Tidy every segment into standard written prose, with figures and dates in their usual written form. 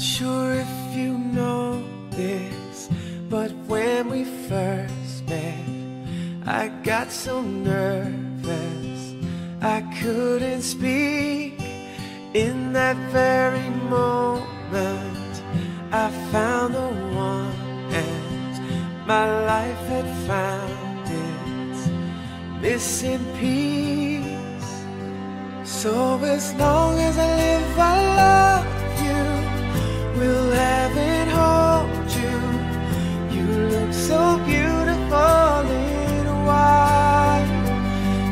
sure if you know this, but when we first met, I got so nervous I couldn't speak. In that very moment I found the one, and my life had found its missing piece. So as long as I live, I love you, will heaven hold you. You look so beautiful in white,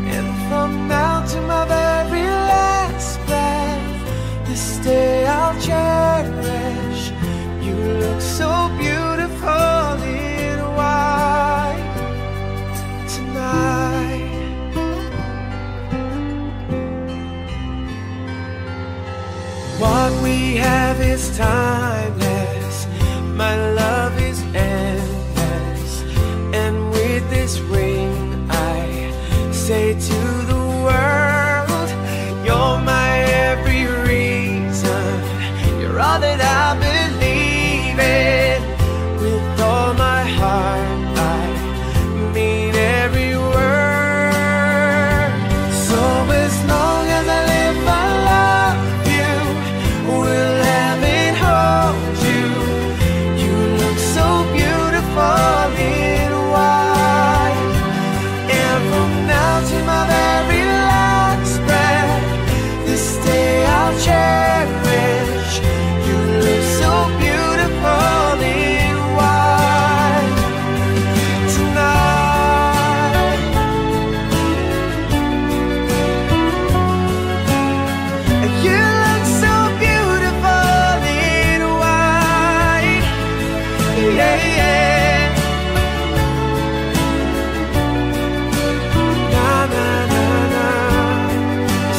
and from now to my very last breath, this day I'll cherish. You look so beautiful in white tonight. What we have is timeless, my love is endless, and with this ring I say to the world, you're my every reason, you're all that I believe in. With all my heart I mean every word. So as long as I live, I love you, will heaven hold you. You look so beautiful in white, and from now to my very last breath, this day I'll cherish. You look so beautiful in white tonight. And you look so beautiful in white, yeah, yeah. Na na na na,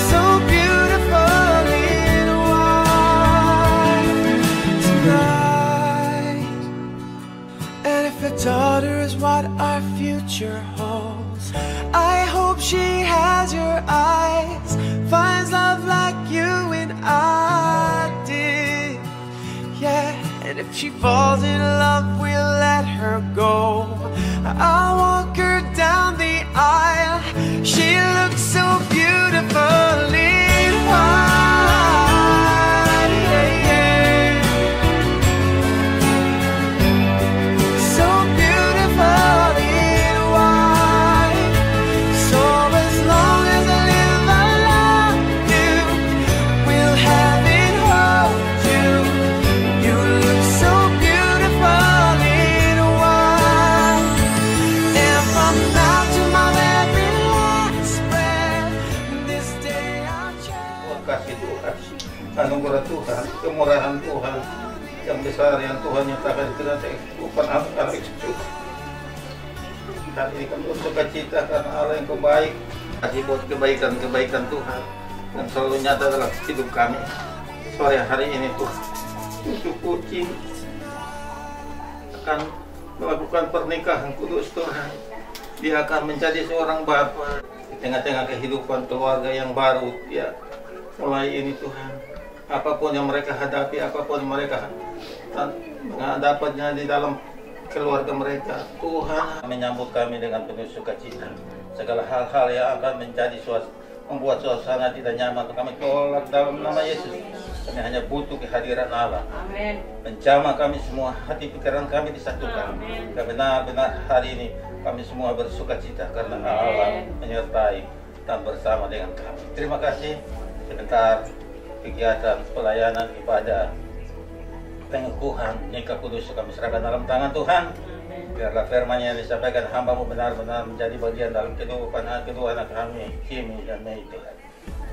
so beautiful in white tonight. And if a daughter is what our future holds, I hope she has your eyes, finds love like you and I did, yeah. And if she falls in love, we'll let her go. I'll walk her down the aisle. She looks so beautiful in white, yeah, yeah. So beautiful in white. So as long as I live, I love you, will heaven hold you. You look so beautiful in white, and from now to my very last breath, this day I'll cherish. Kasih Tuhan, anugerah Tuhan, kemurahan Tuhan yang besar yang Tuhan nyatakan dengan kehidupan anak-anak cucu. Hari ini kami bersuka cita karena Allah yang baik, kasih buat kebaikan-kebaikan Tuhan yang selalu nyata dalam hidup kami. Sore hari ini Tuhan, cucu kucing akan melakukan pernikahan kudus Tuhan. Dia akan menjadi seorang bapa di tengah-tengah kehidupan keluarga yang baru. Ya, mulai ini Tuhan, apapun yang mereka hadapi, apapun yang mereka dapatnya di dalam keluarga mereka, Tuhan menyambut kami dengan penuh sukacita. Segala hal-hal yang akan menjadi membuat suasana tidak nyaman, kami tolak dalam nama Yesus. Kami hanya butuh kehadiran Allah. Amin. Menjamah kami semua, hati pikiran kami disatukan. Dan benar-benar hari ini kami semua bersukacita karena Allah menyertai dan bersama dengan kami. Terima kasih. Sebentar kegiatan pelayanan ibadah pengukuhan nikah kudus kami serahkan dalam tangan Tuhan. Biarlah firman yang disampaikan hamba-Mu benar-benar menjadi bagian dalam kehidupan kedua anak kami, Kimi dan Mei Tuhan.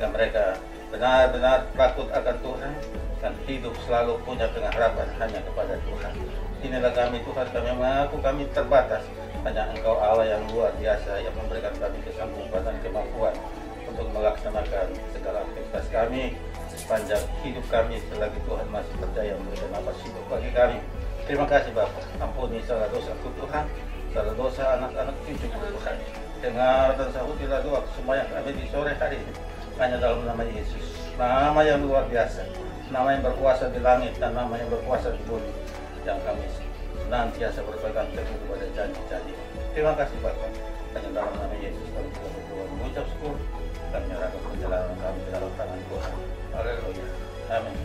Dan mereka benar-benar takut akan Tuhan dan hidup selalu punya pengharapan hanya kepada Tuhan. Inilah kami Tuhan, kami mengaku kami terbatas. Hanya Engkau Allah yang luar biasa yang memberikan kami kesanggupan dan kemampuan untuk melaksanakan segala aktivitas kami sepanjang hidup kami selagi Tuhan masih percaya memberikan nafas hidup bagi kami. Terima kasih Bapa, ampuni salah dosaku Tuhan, salah dosa anak-anak cucuku Tuhan. Dengar dan sahutilah doa semua yang kami di sore hari ini, hanya dalam nama Yesus, nama yang luar biasa, nama yang berkuasa di langit dan nama yang berkuasa di bumi, yang kami senantiasa berpegang teguh kepada janji-janji. Terima kasih Bapa. Hanya dalam nama Yesus kami telah berdoa mengucap syukur dan menyerahkan perjalanan kami ke dalam tangan Tuhan. Haleluya. Amin.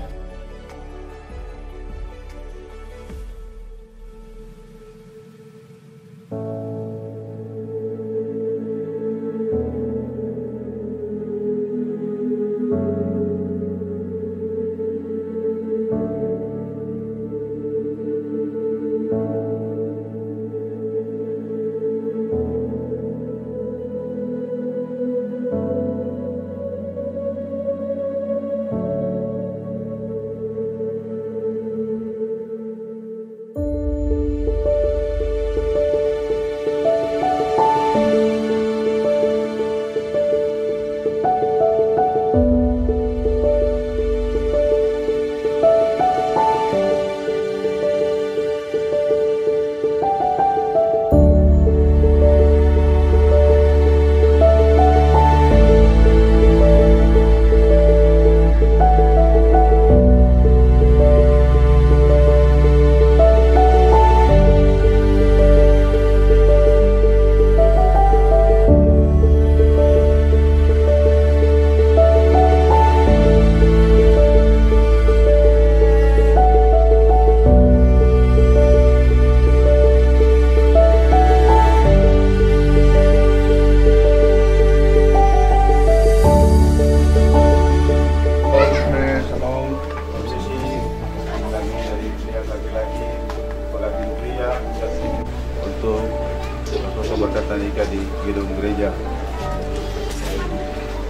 Untuk berkata nikah di gedung gereja.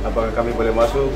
Apakah kami boleh masuk?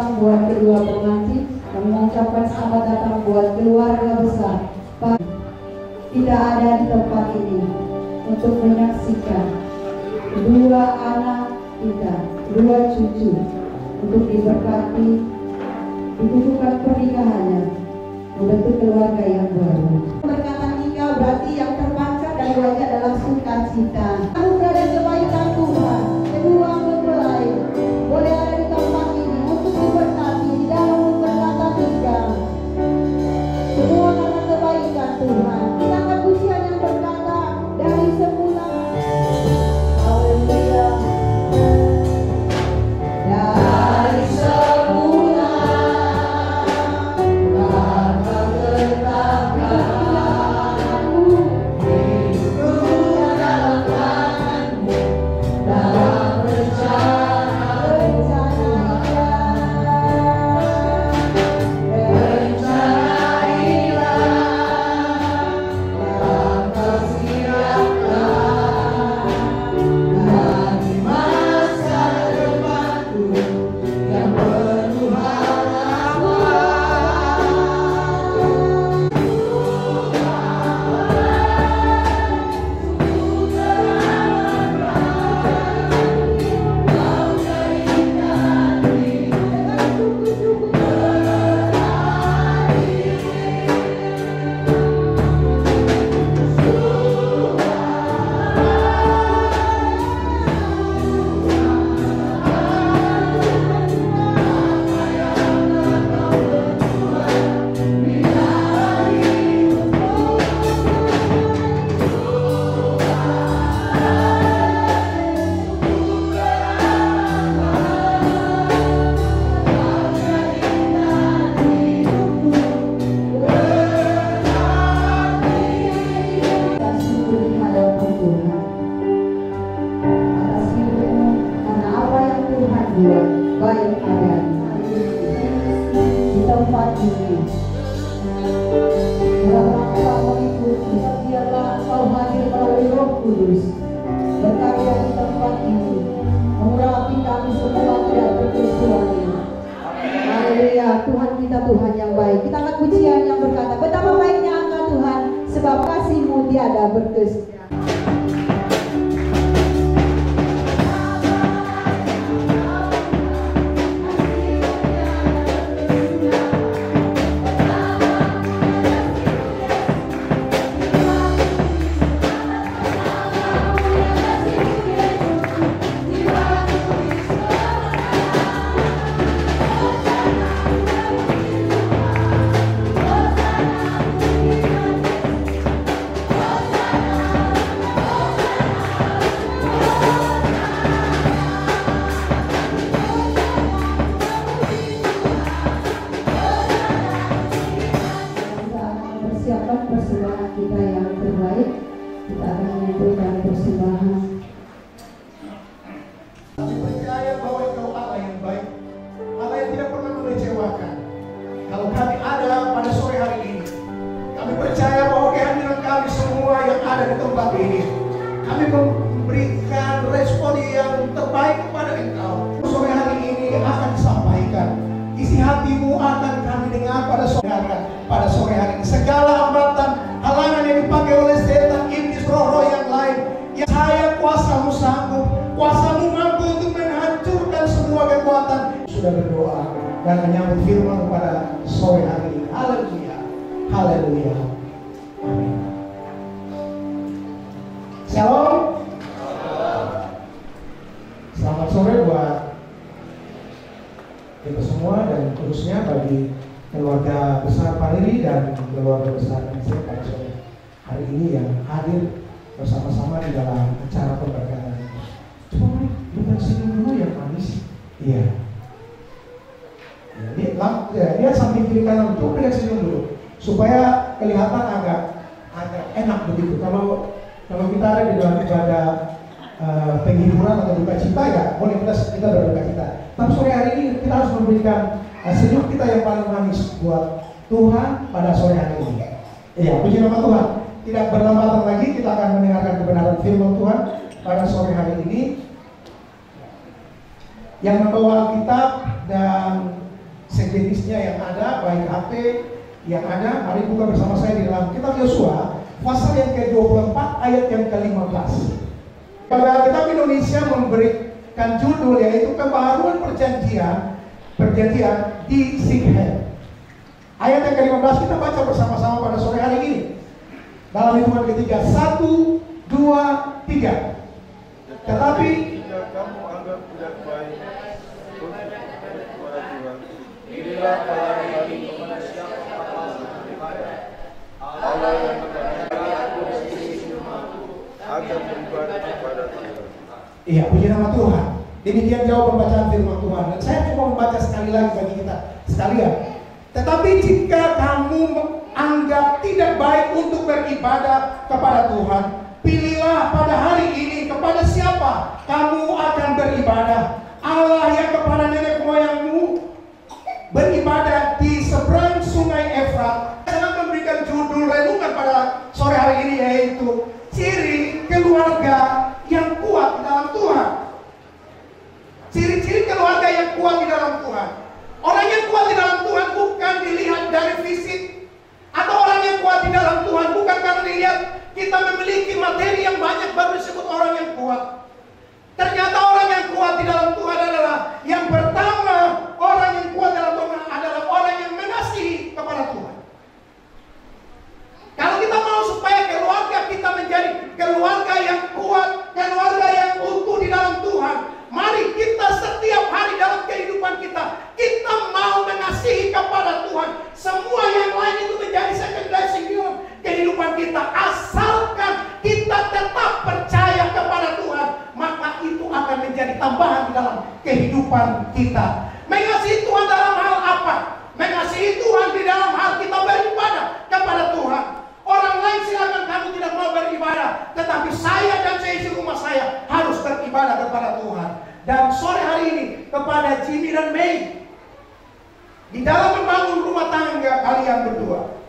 datang buat kedua pengantin. Kami mengucapkan selamat datang buat keluarga besar. Tidak ada di tempat ini untuk menyaksikan kedua anak kita, kedua cucu, untuk diberkati, dikukuhkan pernikahannya, membentuk keluarga yang baru. Perkataan nikah berarti yang terpancar dari wajah adalah sukacita. Anugerah dan kebaikan Tuhan, kedua mempelai boleh ada di tempat ini untuk diberkati di dalam perkataan nikah. Semua karena kebaikan Tuhan. Kita akan pujian yang berkata dari semula. Haleluya. Dari semula Bapa menetapkanmu, hidupku dalam tanganmu, dalam baik adanya di tempat ini. Dalam rangka mengikuti, biarlah Engkau hadir melalui Roh Kudus berkarya di tempat ini, mengurapi kami semua tidak berkecuali. Haleluya, Tuhan kita Tuhan yang baik. Kita angkat pujian yang berkata, betapa baiknya Engkau Tuhan, sebab kasih-Mu tiada berkesudahan. Persembahan kita yang terbaik, kita akan menyampaikan persembahan. Kami percaya bahwa Engkau Allah yang baik, Allah yang tidak pernah mengecewakan. Kalau kami ada pada sore hari ini, kami percaya bahwa kehadiran kami semua yang ada di tempat ini, kami memberikan respon yang terbaik kepada Engkau. Sore hari ini akan disampaikan, isi hatimu akan kami dengar pada sore hari ini. Segala hambatan, halangan yang dipakai oleh setan, iblis, roh-roh yang lain, yang saya kuasamu sanggup, kuasamu mampu untuk menghancurkan semua kekuatan. Sudah berdoa dan menyambut firman pada sore hari ini. Haleluya, haleluya, amin. Shalom. Selamat sore buat kita semua dan khususnya bagi keluarga besar Pak Riri dan keluarga besar saya pada sore hari ini yang hadir bersama-sama di dalam acara pemberkatan. Coba lihat senyum dulu yang manis. Iya. Lihat samping kiri kanan, coba lihat senyum dulu supaya kelihatan agak enak begitu. Kalau kita ada di dalam ibadah penghiburan atau duka cita, ya boleh kita berduka cita. Tapi sore hari ini kita harus memberikan senyum kita yang paling manis buat Tuhan pada sore hari ini. Iya, puji nama Tuhan. Tidak berlama-lama lagi kita akan mendengarkan kebenaran firman Tuhan pada sore hari ini yang membawa Alkitab dan jenis-jenisnya yang ada, baik HP yang ada. Mari buka bersama saya di dalam Kitab Yosua pasal yang ke-24 ayat yang ke-15. Pada Kitab Indonesia memberikan judul yaitu Pembaharuan Perjanjian di Sikhem. Ayat yang ke-15 kita baca bersama-sama pada sore hari ini. Dalam hitungan ketiga, 1, 2, 3. Tetapi jika kamu anggap tidak baik untuk kepada Tuhan, inilah para kali kepada siapa Allah yang akan beribadah kepada Tuhan. Iya, puji nama Tuhan. Demikian jauh pembacaan firman Tuhan. Dan saya cuma membaca sekali lagi bagi kita sekalian. Tetapi jika kamu anggap tidak baik untuk beribadah kepada Tuhan, pilihlah pada hari ini kepada siapa kamu akan beribadah. Allah yang kepada nenek moyangmu beribadah di seberang sungai Efrat. Saya memberikan judul renungan pada sore hari ini yaitu ciri keluarga yang kuat di dalam Tuhan. Ciri-ciri keluarga yang kuat di dalam Tuhan. Orang yang kuat di dalam Tuhan bukan dilihat dari fisik, atau orang yang kuat di dalam Tuhan bukan karena dilihat kita memiliki materi yang banyak baru disebut orang yang kuat. Ternyata orang yang kuat di dalam Tuhan adalah yang pertama, orang yang kuat dalam Tuhan adalah orang yang mengasihi kepada Tuhan. Kalau kita mau supaya keluarga kita menjadi keluarga yang kuat, keluarga yang utuh di dalam Tuhan, mari kita setiap hari dalam kehidupan kita, kita mau mengasihi kepada Tuhan. Semua yang lain itu menjadi secondary dalam kehidupan kita. Asalkan kita tetap percaya kepada Tuhan, maka itu akan menjadi tambahan di dalam kehidupan kita. Mengasihi Tuhan dalam hal apa? Mengasihi Tuhan di dalam hal kita beribadah kepada Tuhan. Orang lain silakan kamu tidak mau beribadah, tetapi saya dan seisi rumah saya harus beribadah kepada Tuhan. Dan sore hari ini kepada Jimmy dan May, di dalam membangun rumah tangga kalian berdua,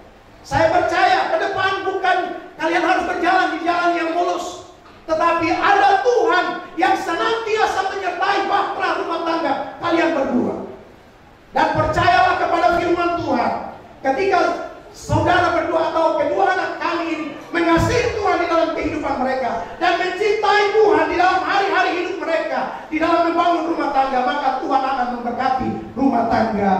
saya percaya ke depan bukan kalian harus berjalan di jalan yang mulus, tetapi ada Tuhan yang senantiasa menyertai bahtera rumah tangga kalian berdua. Dan percayalah kepada firman Tuhan, ketika saudara berdua atau kedua anak kami ini mengasihi Tuhan di dalam kehidupan mereka dan mencintai Tuhan di dalam hari-hari hidup mereka, di dalam membangun rumah tangga, maka Tuhan akan memberkati rumah tangga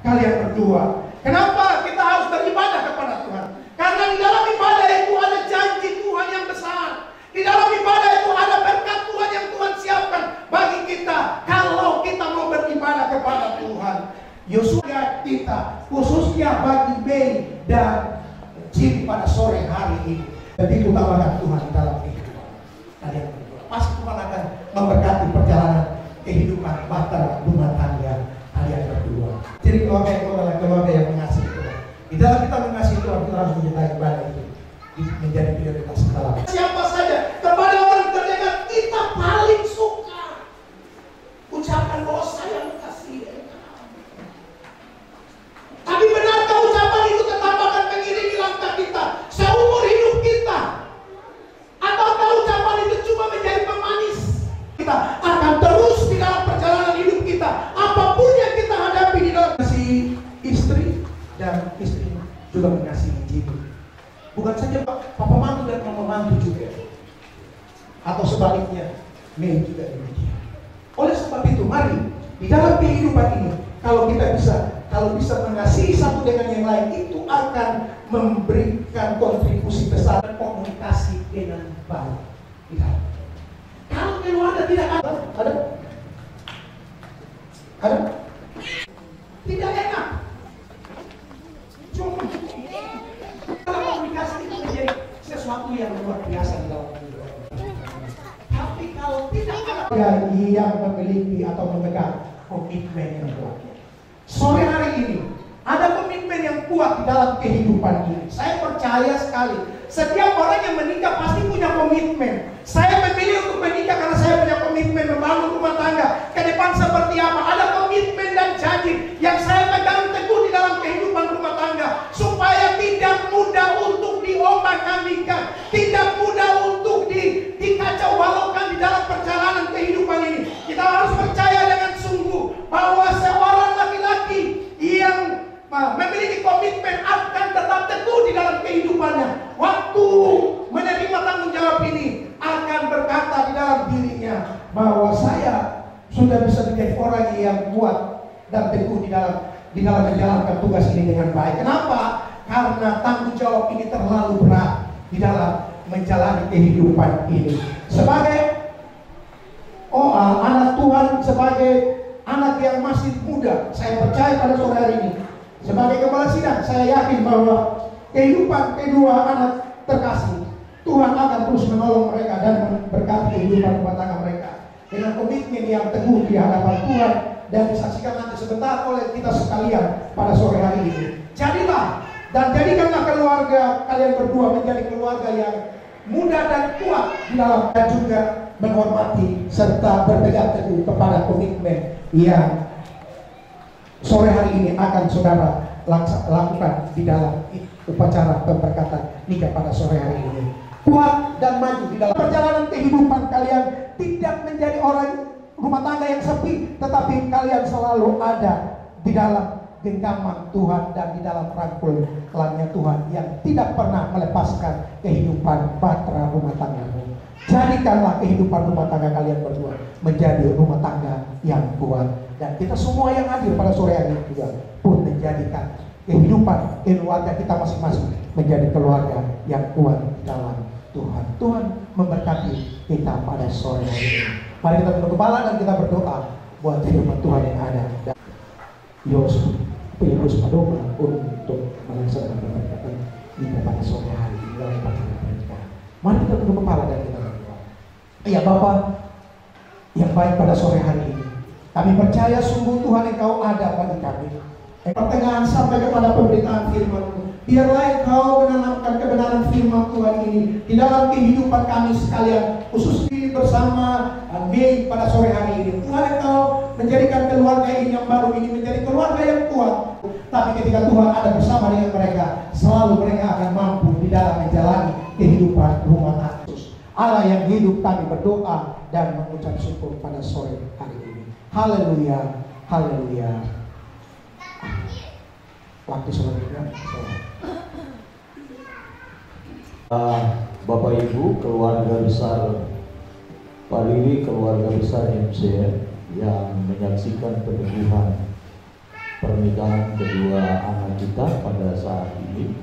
kalian berdua. Kenapa kita harus beribadah kepada Tuhan? Karena di dalam ibadah itu ada janji Tuhan yang besar. Di dalam ibadah itu ada berkat Tuhan yang Tuhan siapkan bagi kita kalau kita mau beribadah kepada Tuhan. Yosua kita, khususnya bagi May dan Jim pada sore hari ini, lebih utamakan Tuhan di dalam kehidupan kalian berdua. Pasti Tuhan akan memberkati perjalanan kehidupan bahtera rumah tangga kalian berdua. Jadi keluarga itu adalah keluarga yang mengasihi Tuhan. Di dalam kita mengasihi Tuhan, kita harus mencintai ibadah itu menjadi prioritas kita. Siapa saja kepada orang terdekat kita paling suka ucapan bahwa saya mengasihi. Tapi benarkah ucapan itu tetap akan mengiringi langkah kita seumur hidup kita? Ataukah ucapan itu cuma menjadi pemanis? Kita akan terus di dalam perjalanan hidup kita, apapun yang kita hadapi di dalam si istri dan istri juga mengasihi jiwa. Bukan saja papa mantu dan mama mantu juga, atau sebaliknya, Mei juga demikian. Oleh sebab itu, mari di dalam kehidupan ini, kalau bisa mengasihi satu dengan yang lain, itu akan memberikan kontribusi besar komunikasi dengan baik. Kalau keluarga tidak ada, tidak enak. Cuma komunikasi itu menjadi sesuatu yang luar biasa di dalam kehidupan. Tapi kalau tidak ada yang memiliki atau memegang komitmen yang kuat. Sore hari ini ada komitmen yang kuat di dalam kehidupan ini. Saya percaya sekali, setiap orang yang menikah pasti punya komitmen. Saya memilih untuk menikah karena saya punya komitmen membangun rumah tangga ke depan seperti apa. Ada komitmen dan janji yang saya pegang teguh di dalam kehidupan rumah tangga, supaya tidak mudah untuk diombang-ambingkan, tidak mudah untuk dikacau balaukan di dalam perjalanan kehidupan ini. Kita harus percaya dengan sungguh bahwa seorang laki-laki teguh di dalam menjalankan tugas ini dengan baik. Kenapa? Karena tanggung jawab ini terlalu berat di dalam menjalani kehidupan ini. Sebagai anak Tuhan, sebagai anak yang masih muda, saya percaya pada sore hari ini, sebagai kepala sidang, saya yakin bahwa kehidupan kedua anak terkasih, Tuhan akan terus menolong mereka dan memberkati kehidupan rumah tangga mereka dengan komitmen yang teguh di hadapan Tuhan dan disaksikan nanti sebentar oleh kita sekalian pada sore hari ini. Jadilah dan jadikanlah keluarga kalian berdua menjadi keluarga yang muda dan kuat di dalam, dan juga menghormati serta berpegang teguh kepada komitmen yang sore hari ini akan saudara lakukan di dalam upacara pemberkatan nikah pada sore hari ini. Kuat dan maju di dalam perjalanan kehidupan kalian, tidak menjadi orang rumah tangga yang sepi, tetapi kalian selalu ada di dalam genggaman Tuhan dan di dalam rangkulannya Tuhan yang tidak pernah melepaskan kehidupan bahtera rumah tanggamu. Jadikanlah kehidupan rumah tangga kalian berdua menjadi rumah tangga yang kuat, dan kita semua yang hadir pada sore hari ini juga pun menjadikan kehidupan keluarga kita masing-masing menjadi keluarga yang kuat dalam Tuhan. Tuhan memberkati kita pada sore hari ini. Mari kita tunduk kepala dan kita berdoa buat firman Tuhan yang ada. Yosua Filipus Padoma untuk melaksanakan pemberkatan kita pada sore hari ini dalam upacara pernikahan. Mari kita tunduk kepala dan kita berdoa. Ya Bapa yang baik, pada sore hari ini kami percaya sungguh Tuhan Engkau ada bagi kami. Pertengahan sampai kepada pemberitaan firman-Mu, biarlah Engkau menanamkan kebenaran firman Tuhan ini di dalam kehidupan kami sekalian, khusus bersama Mei pada sore hari ini. Tuhan Engkau menjadikan keluarga ini yang baru ini menjadi keluarga yang kuat. Tapi ketika Tuhan ada bersama dengan mereka, selalu mereka akan mampu di dalam menjalani kehidupan rumah tangga. Allah yang hidup, kami berdoa dan mengucap syukur pada sore hari ini. Haleluya, haleluya. Waktu selanjutnya Bapak Ibu, keluarga besar Pak Riri, keluarga besar MCM yang menyaksikan peneguhan pernikahan kedua anak kita pada saat ini.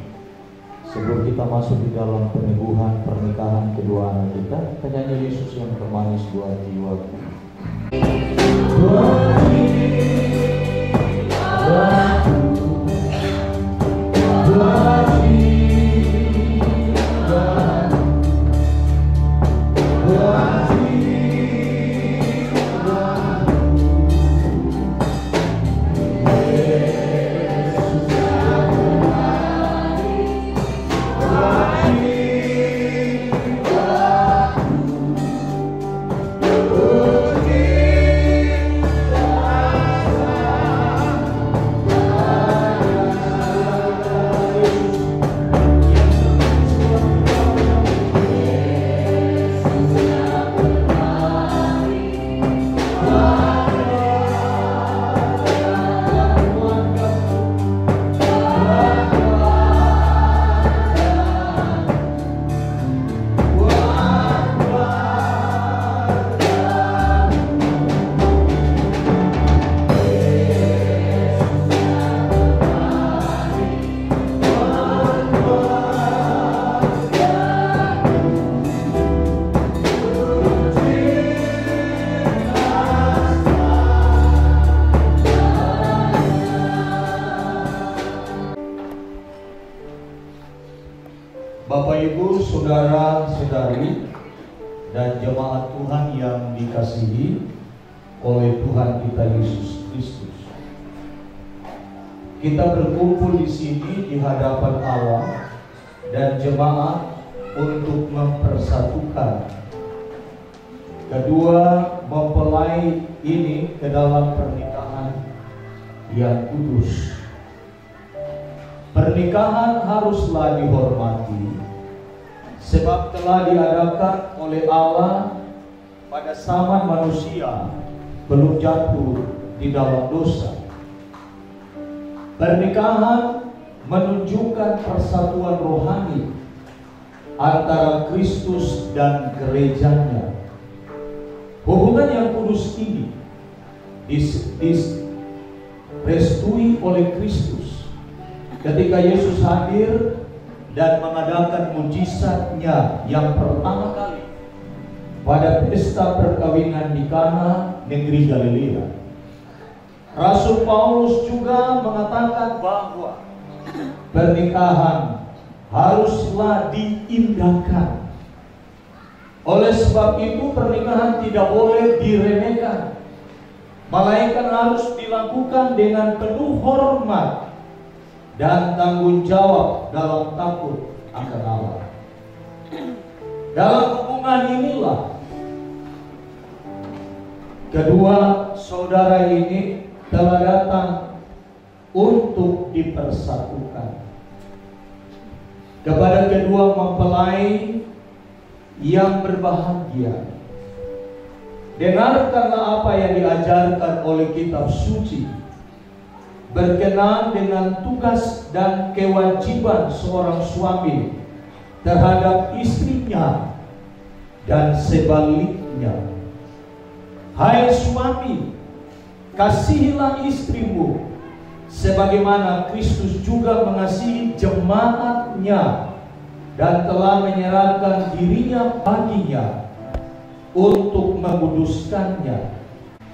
Sebelum kita masuk di dalam peneguhan pernikahan kedua anak kita, penyanyi Yesus yang termanis buat jiwaku. Bapak Ibu, saudara-saudari dan jemaat Tuhan yang dikasihi oleh Tuhan kita Yesus Kristus. Kita berkumpul di sini di hadapan Allah dan jemaat untuk mempersatukan kedua mempelai ini ke dalam pernikahan yang kudus. Pernikahan haruslah dihormati sebab telah diadakan oleh Allah pada zaman manusia belum jatuh di dalam dosa. Pernikahan menunjukkan persatuan rohani antara Kristus dan gerejanya. Hubungan yang kudus ini direstui oleh Kristus ketika Yesus hadir dan mengadakan mujizatnya yang pertama kali pada pesta perkawinan di Kana, negeri Galilea. Rasul Paulus juga mengatakan bahwa pernikahan haruslah diindahkan. Oleh sebab itu pernikahan tidak boleh diremehkan, melainkan harus dilakukan dengan penuh hormat dan tanggung jawab dalam takut akan Allah. Dalam hubungan inilah kedua saudara ini telah datang untuk dipersatukan. Kepada kedua mempelai yang berbahagia, dengarkanlah apa yang diajarkan oleh kitab suci berkenaan dengan tugas dan kewajiban seorang suami terhadap istrinya dan sebaliknya. Hai suami, kasihilah istrimu sebagaimana Kristus juga mengasihi jemaatnya dan telah menyerahkan dirinya baginya untuk menguduskannya.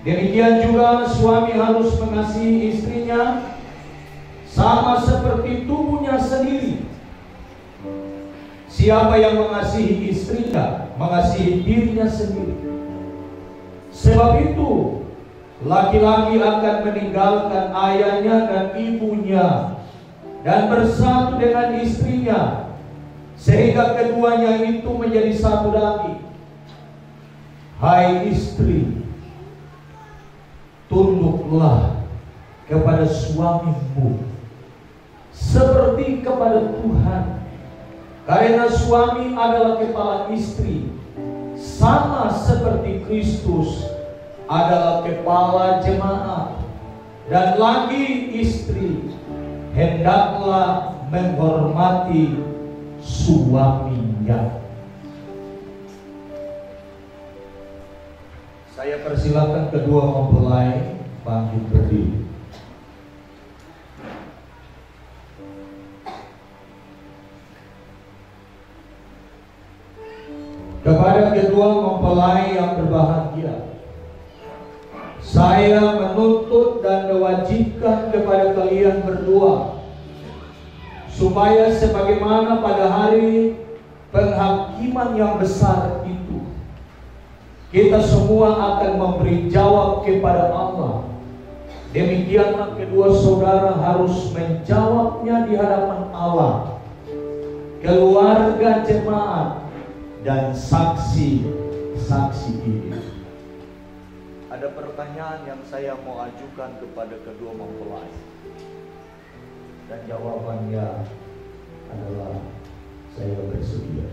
Demikian juga suami harus mengasihi istrinya sama seperti tubuhnya sendiri. Siapa yang mengasihi istrinya mengasihi dirinya sendiri. Sebab itu laki-laki akan meninggalkan ayahnya dan ibunya dan bersatu dengan istrinya, sehingga keduanya itu menjadi satu daging. Hai istri, tunduklah kepada suamimu seperti kepada Tuhan, karena suami adalah kepala istri, sama seperti Kristus adalah kepala jemaat. Dan lagi istri hendaklah menghormati suaminya. Saya persilakan kedua mempelai bangkit berdiri. Kepada kedua mempelai yang berbahagia, saya menuntut dan mewajibkan kepada kalian berdua, supaya sebagaimana pada hari penghakiman yang besar itu, kita semua akan memberi jawab kepada Allah. Demikianlah kedua saudara harus menjawabnya di hadapan Allah, keluarga jemaat, dan saksi-saksi ini. Ada pertanyaan yang saya mau ajukan kepada kedua mempelai, dan jawabannya adalah saya bersedia.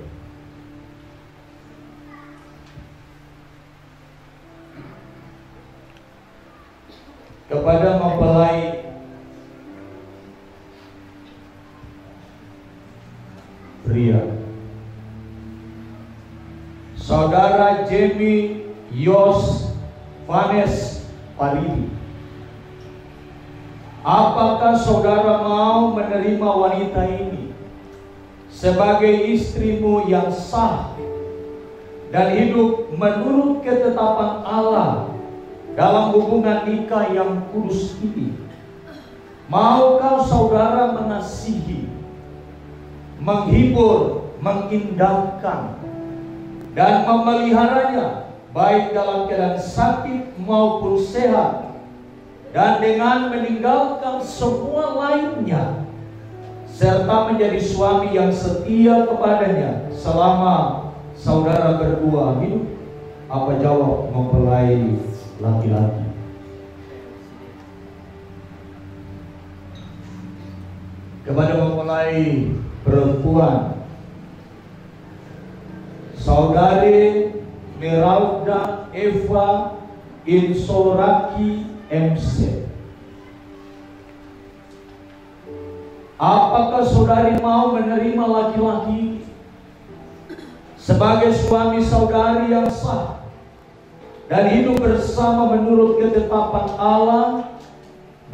Kepada mempelai pria, Saudara Jamie Yos Vanes Paridi, apakah saudara mau menerima wanita ini sebagai istrimu yang sah dan hidup menurut ketetapan Allah dalam hubungan nikah yang kudus ini? Maukah saudara mengasihi, menghibur, mengindahkan, dan memeliharanya baik dalam keadaan sakit maupun sehat, dan dengan meninggalkan semua lainnya, serta menjadi suami yang setia kepadanya selama saudara berdua hidup? Apa jawab mempelai laki-laki? Kepada mempelai perempuan, Saudari Merauda Eva Insoraki MC, apakah saudari mau menerima laki-laki sebagai suami saudari yang sah dan hidup bersama menurut ketetapan Allah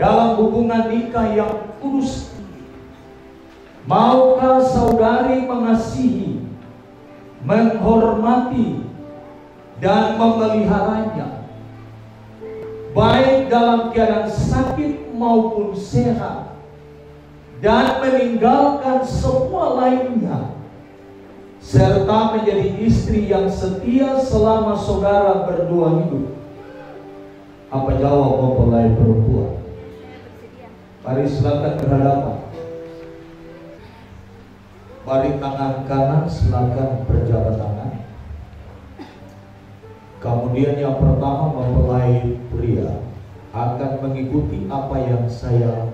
dalam hubungan nikah yang kudus. Maukah saudari mengasihi, menghormati, dan memeliharanya, baik dalam keadaan sakit maupun sehat, dan meninggalkan semua lainnya, serta menjadi istri yang setia selama saudara berdua hidup? Apa jawab mempelai perempuan? Mari silakan berhadapan. Mari tangan kanan silakan berjabat tangan. Kemudian yang pertama, mempelai pria akan mengikuti apa yang saya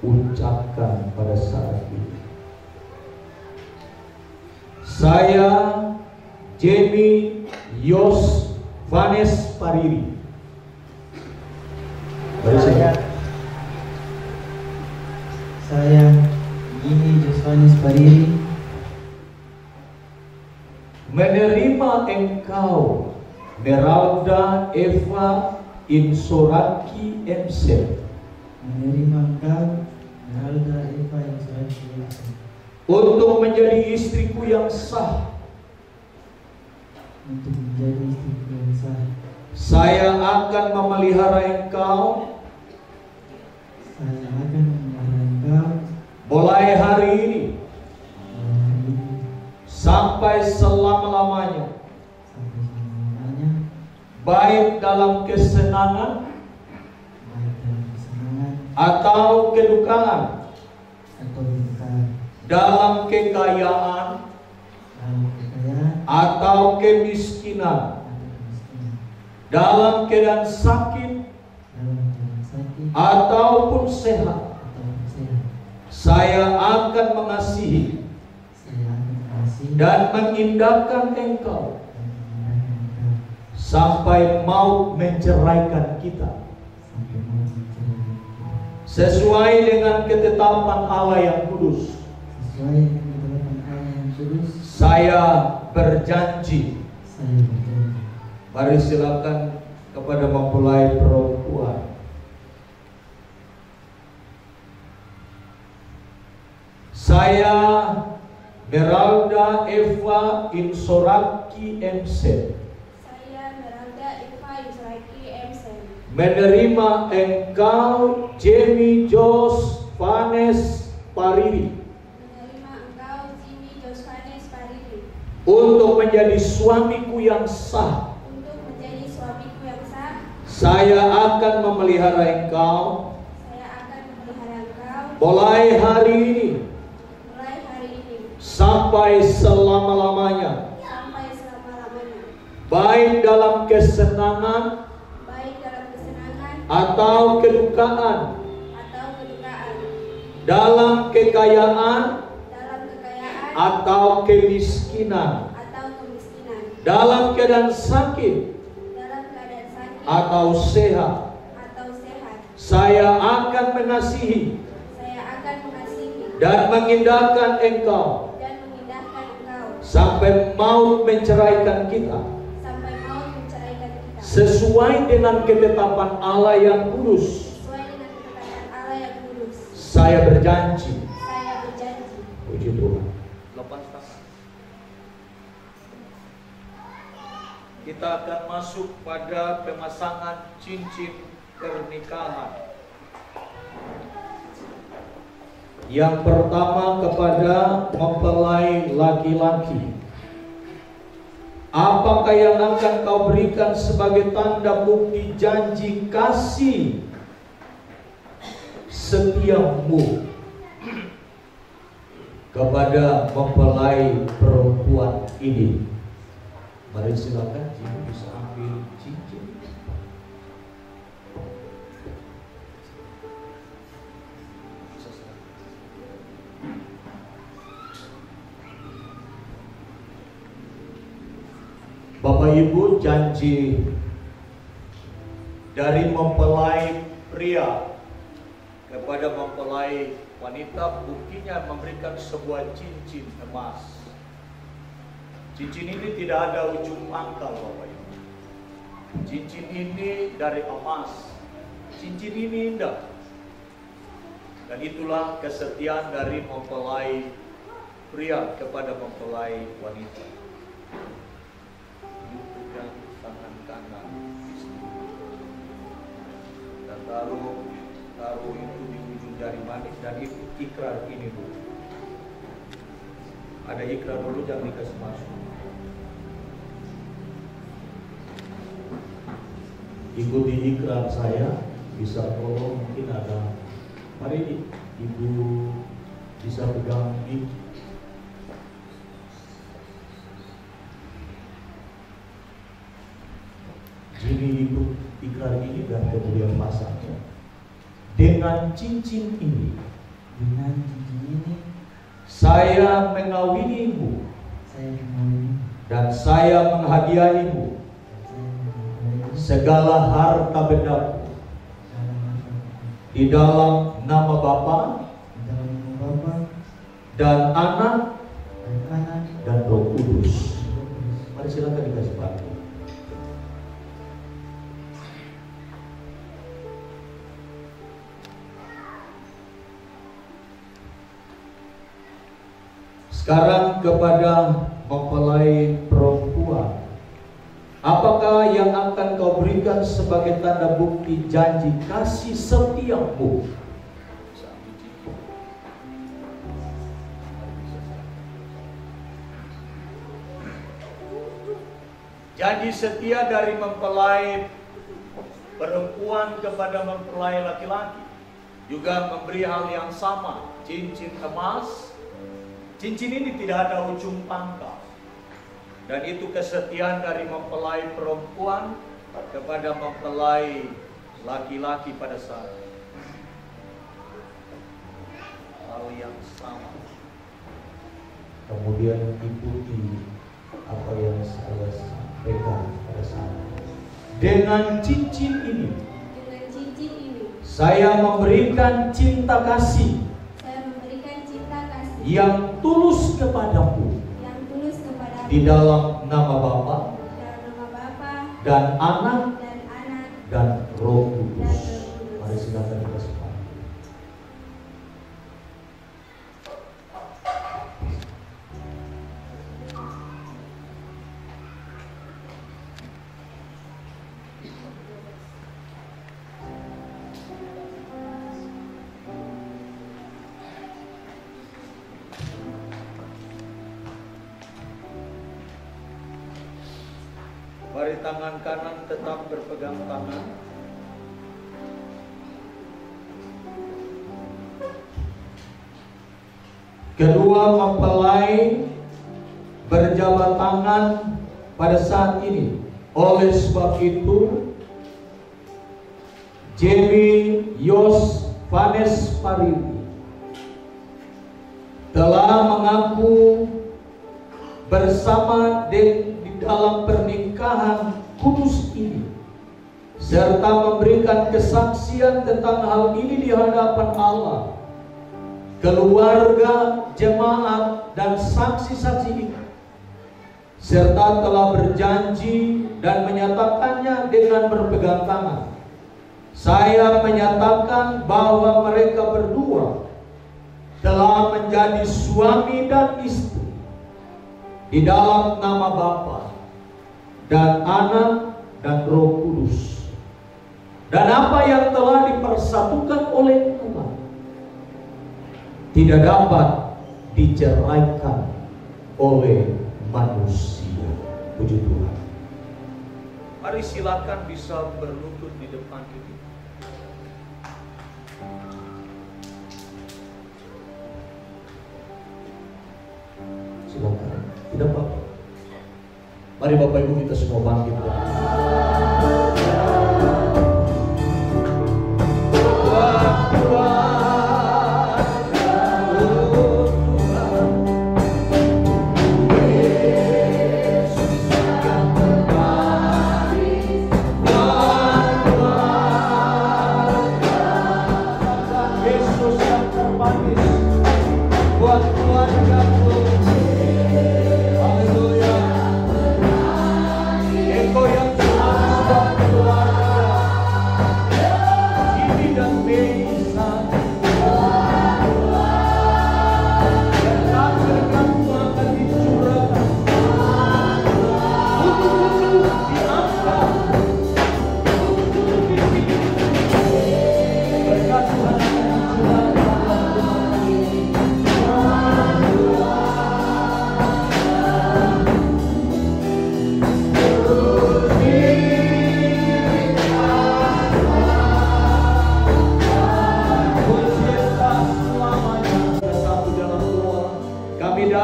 ucapkan pada saat ini. Saya Jamie Yos Vanes Pariri. Saya Jamie Yos Vanes Pariri menerima engkau, Meralda Eva Insoraki MC, menerima engkau, Meralda Eva Insoraki MC, untuk menjadi istriku yang sah. untuk menjadi istriku yang sah. Saya akan memelihara engkau Saya akan memelihara engkau mulai hari ini sampai selama-lamanya, sampai selama-lamanya, baik dalam kesenangan baik dalam kesenangan atau kedukaan, atau kedukaan, dalam kekayaan dalam kekayaan atau kemiskinan, atau kemiskinan, dalam keadaan sakit dalam keadaan sakit ataupun sehat. atau sehat. Saya akan mengasihi Saya akan mengasihi dan mengindahkan engkau dan memindahkan engkau sampai maut menceraikan kita, sampai maut menceraikan kita, sesuai dengan ketetapan Allah yang kudus. sesuai dengan ketetapan Allah yang kudus. Saya berjanji. Saya berjanji. Mari silakan kepada mempelai perempuan. Saya Meralda Eva Insoraki MC Saya Meralda Eva Insoraki MC menerima engkau, Jamie Jos Vanes Pariri, menerima engkau, Jamie Jos Vanes Pariri, untuk menjadi suamiku yang sah. untuk menjadi suamiku yang sah. Saya akan memelihara engkau Saya akan memelihara engkau mulai hari ini mulai hari ini sampai selama-lamanya, sampai selama-lamanya, baik dalam kesenangan baik dalam kesenangan atau kedukaan, atau kedukaan, dalam kekayaan dalam kekayaan atau kemiskinan, atau kemiskinan, dalam keadaan sakit dalam keadaan sakit atau sehat. atau sehat. Saya akan mengasihi Saya akan mengasihi dan mengindahkan engkau dan memindahkan engkau sampai maut menceraikan kita, sampai maut menceraikan kita, sesuai dengan ketetapan Allah yang kudus. sesuai dengan ketetapan Allah yang kudus. Saya berjanji. Saya berjanji. Puji Tuhan. Lepas tangan. Kita akan masuk pada pemasangan cincin pernikahan. Yang pertama kepada mempelai laki-laki. Apakah yang akan kau berikan sebagai tanda bukti janji kasih setiamu kepada mempelai perempuan ini? Mari silakan, Jimmy bisa ambil cincin. Bapak Ibu, janji dari mempelai pria kepada mempelai wanita buktinya memberikan sebuah cincin emas. Cincin ini tidak ada ujung pangkal, Bapak Ibu. Cincin ini dari emas. Cincin ini indah. Dan itulah kesetiaan dari mempelai pria kepada mempelai wanita. Pegang tangan kanan istri dan taruh itu di ujung jari manis, dan itu ikrar ini dulu. Ada ikrar dulu, jangan dikasih masuk. Ikuti ikrar saya, bisa tolong mungkin ada. Mari Ibu bisa pegang mic. Jadi Ibu ikrar ini dan kemudian pasangnya. Dengan cincin ini, saya mengawinimu, dan saya menghadiahimu segala harta bendaku di dalam nama Bapa dan Anak dan Roh Kudus. Mari silakan dikasih bantu. Sekarang kepada mempelai perempuan, apakah yang akan kau berikan sebagai tanda bukti janji kasih setiamu? Janji setia dari mempelai perempuan kepada mempelai laki-laki juga memberi hal yang sama, cincin emas. Cincin ini tidak ada ujung pangkal, dan itu kesetiaan dari mempelai perempuan kepada mempelai laki-laki pada saat hal yang sama. Kemudian ikuti apa yang saya sampaikan pada saat dengan cincin ini, saya memberikan cinta kasih yang tulus kepadamu di dalam nama Bapa dan Anak dan Roh Kudus. Mari silakan dikasih bantu. Mari tangan kanan tetap berpegang tangan. Kedua mempelai berjabat tangan pada saat ini. Oleh sebab itu, Jamie Yos Vanes Parili telah mengaku bersama di dalam pernikahan kudus ini, serta memberikan kesaksian tentang hal ini di hadapan Allah, keluarga, jemaat, dan saksi-saksi ini, serta telah berjanji dan menyatakannya dengan berpegang tangan. Saya menyatakan bahwa mereka berdua telah menjadi suami dan istri di dalam nama Bapa dan Anak dan Roh Kudus, dan apa yang telah dipersatukan oleh Tuhan tidak dapat diceraikan oleh manusia. Puji Tuhan. Mari silakan bisa berlutut di depan ini. Silakan. Tidak apa-apa. Mari Bapak Ibu kita semua bangkit.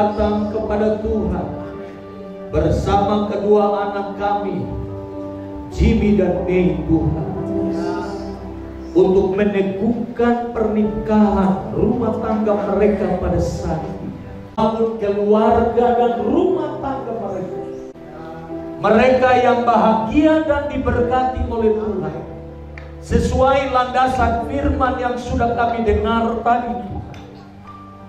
datang kepada Tuhan bersama kedua anak kami, Jimmy dan May, Tuhan, untuk meneguhkan pernikahan rumah tangga mereka pada saat ini, bangun keluarga dan rumah tangga mereka. Mereka yang bahagia dan diberkati oleh Tuhan, sesuai landasan firman yang sudah kami dengar tadi.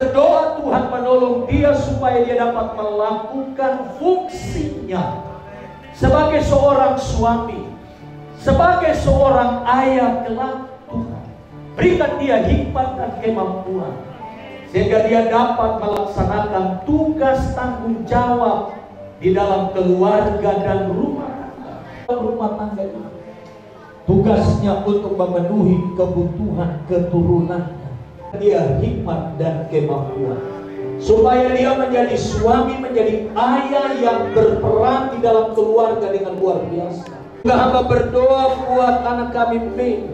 Berdoa Tuhan menolong dia supaya dia dapat melakukan fungsinya sebagai seorang suami, sebagai seorang ayah kelak. Tuhan, berikan dia hikmat dan kemampuan sehingga dia dapat melaksanakan tugas tanggung jawab di dalam keluarga dan rumah tangga ini. Tugasnya untuk memenuhi kebutuhan keturunannya. Dia hikmat dan kemampuan supaya dia menjadi suami, menjadi ayah yang berperan di dalam keluarga dengan luar biasa. Juga hamba berdoa buat anak kami May,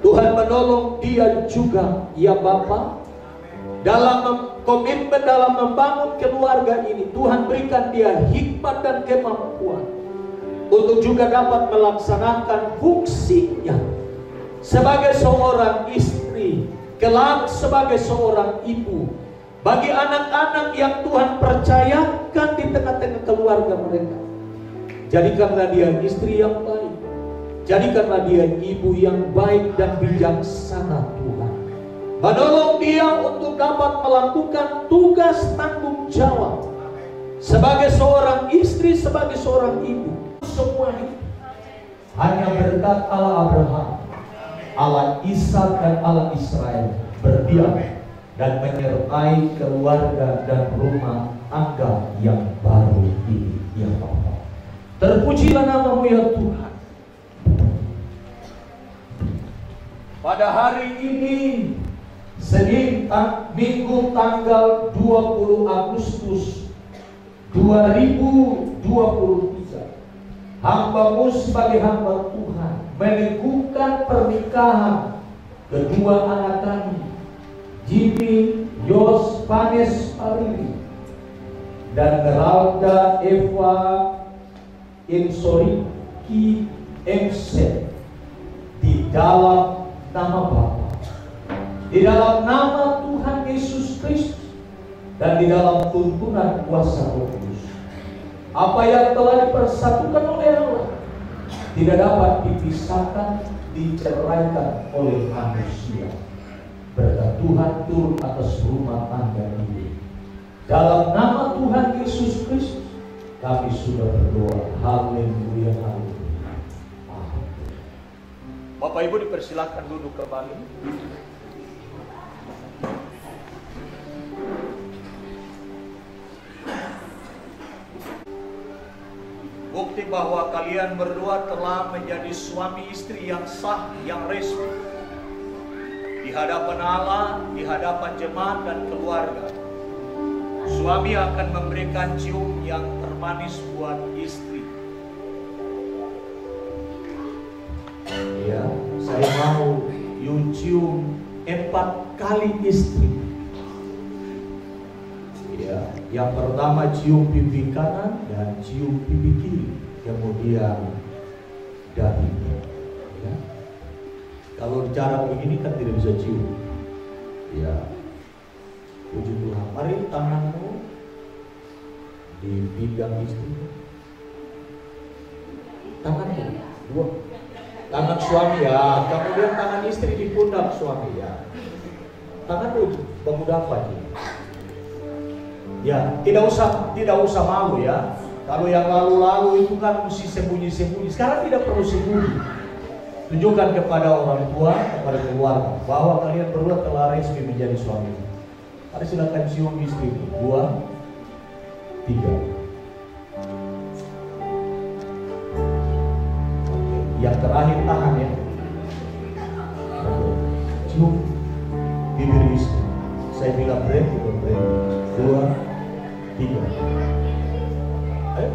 Tuhan menolong dia juga ya Bapa, dalam komitmen dalam membangun keluarga ini. Tuhan berikan dia hikmat dan kemampuan untuk juga dapat melaksanakan fungsinya sebagai seorang istri, kelak sebagai seorang ibu bagi anak-anak yang Tuhan percayakan di tengah-tengah keluarga mereka. Jadikanlah dia istri yang baik, jadikanlah dia ibu yang baik dan bijaksana Tuhan. Menolong dia untuk dapat melakukan tugas tanggung jawab sebagai seorang istri, sebagai seorang ibu. Semua itu hanya berkat Allah Abraham, Allah Ishak dan Allah Israel berdiam dan menyertai keluarga dan rumah tangga yang baru ini ya Bapa. Terpujilah nama-Mu ya Tuhan. Pada hari ini Senin Minggu tanggal 20 Agustus 2023, hamba-Mu sebagai hamba Tuhan meneguhkan pernikahan kedua anak kami, Jimmy Yos Panes Parili dan Meralda Eva Insoriki MC, di dalam nama Bapa, di dalam nama Tuhan Yesus Kristus, dan di dalam tuntunan kuasa Roh Kudus. Apa yang telah dipersatukan oleh Allah tidak dapat dipisahkan, diceraikan oleh manusia. Berkat Tuhan turun atas rumah tangga ini. Dalam nama Tuhan Yesus Kristus kami sudah berdoa. Haleluya, haleluya. Bapak Ibu dipersilakan duduk kembali. Bukti bahwa kalian berdua telah menjadi suami istri yang sah, yang resmi di hadapan Allah, di hadapan jemaat dan keluarga. Suami akan memberikan cium yang termanis buat istri. Ya, saya mau you cium 4 kali istri. Ya, yang pertama cium pipi kanan dan cium pipi kiri, kemudian dahi. Ya. Kalau cara begini kan tidak bisa cium. Ya. Puji Tuhan. Mari tanganmu di pinggang istri. Tanganmu dua. Tangan suami ya, kemudian tangan istri di pundak suami ya. Tanganmu pemuda apa sih? Ya, tidak usah malu ya. Kalau yang lalu-lalu itu kan mesti sembunyi-sembunyi. Sekarang tidak perlu sembunyi. Tunjukkan kepada orang tua, kepada keluarga bahwa kalian berdua telah resmi menjadi suami. Mari silakan cium istri. 2, 3. Yang terakhir tahan ya. Cium bibir istri. Saya bilang break, itu break. 2, 3. Ayo.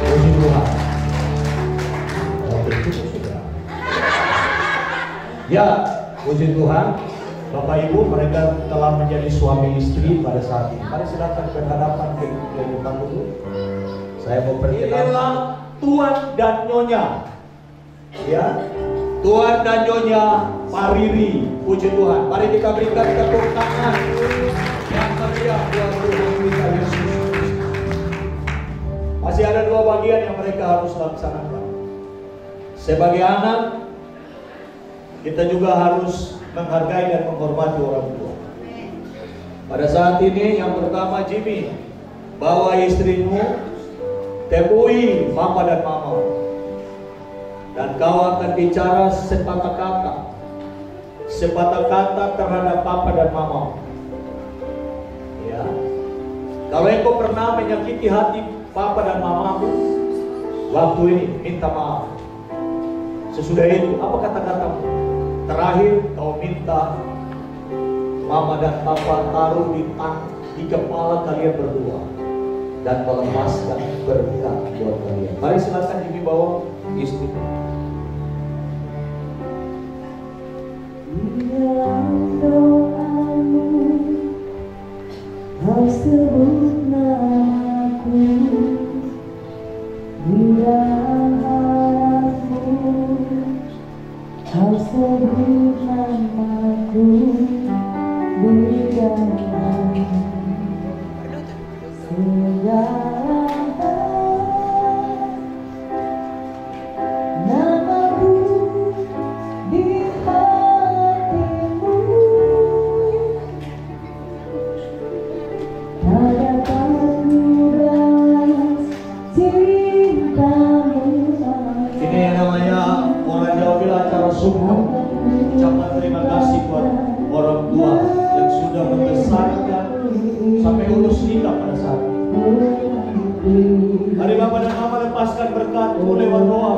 Puji Tuhan. Kalau berikut sudah. Ya, puji Tuhan. Bapak Ibu, mereka telah menjadi suami istri pada saat ini. Mari silakan berhadapan ke depan dulu. Saya mau perkenalkan Tuan dan Nyonya. Ya, Tuan dan Nyonya Pariri. Puji Tuhan. Mari kita berikan tepuk tangan yang meriah buat Tuhan kita Yesus. Masih ada dua bagian yang mereka harus laksanakan. Sebagai anak, kita juga harus menghargai dan menghormati orang tua. Pada saat ini yang pertama, Jimmy, bawa istrimu, temui papa dan mama, dan kau akan bicara sepatah kata terhadap papa dan mama. Ya, kalau engkau pernah menyakiti hati papa dan mamamu, waktu ini minta maaf. Sesudah itu, apa kata-katamu? Terakhir, kau minta mama dan papa taruh di kepala kalian berdua dan melepaskan berkat buat kalian. Mari silakan Jimmy bawa istri. Kau sebut namaku di dalam hatimu, kau sebut namaku di dalam segala namaku di hatimu. Ini yang namanya orang Jawa bilang acara sungguh. Ucapan terima kasih buat orang tua yang sudah membesarkan sampai urus nikah pada saat ini. Mari Bapak dan Mama lepaskan berkat-Mu lewat doa,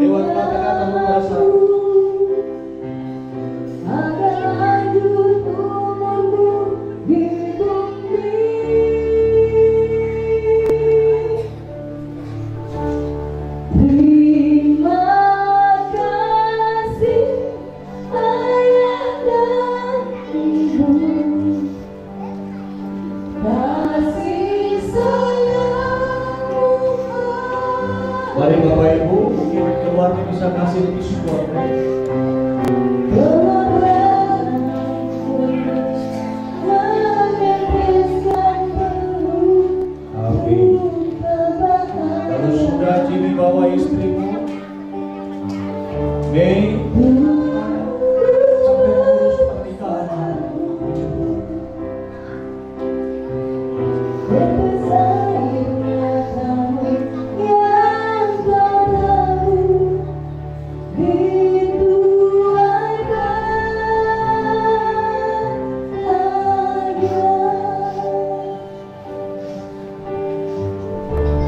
lewat kata-kata-Mu pada saat ini. Mari Bapak Ibu, mungkin keluarga bisa kasih tisu buat mereka. Amin. Kalau sudah Jimmy bawa istrimu, Mei, sampai urus pernikahan.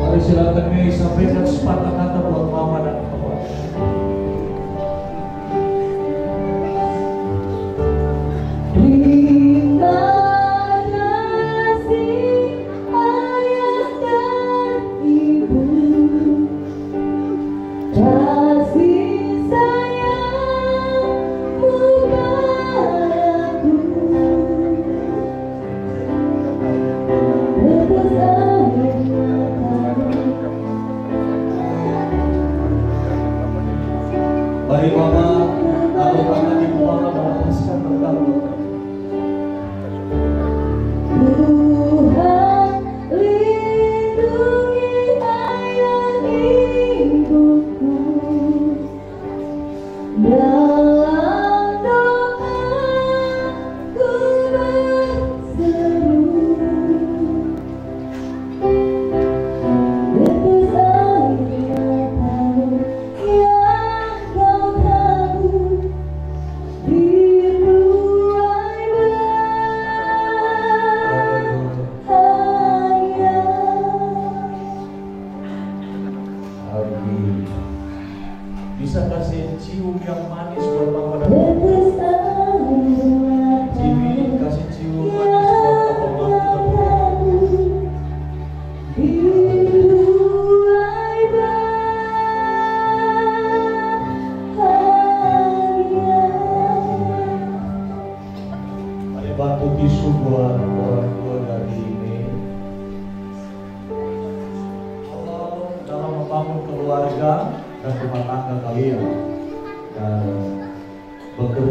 Mari silakan Mei sampaikan sepatah kata buat mama dan papa. Mari mama, kalau tangan ibu mama melepaskan berkat. Tuhan lindungi ayah ibuku, dalam doa ku berseru, tetes air matamu yang kau tahu di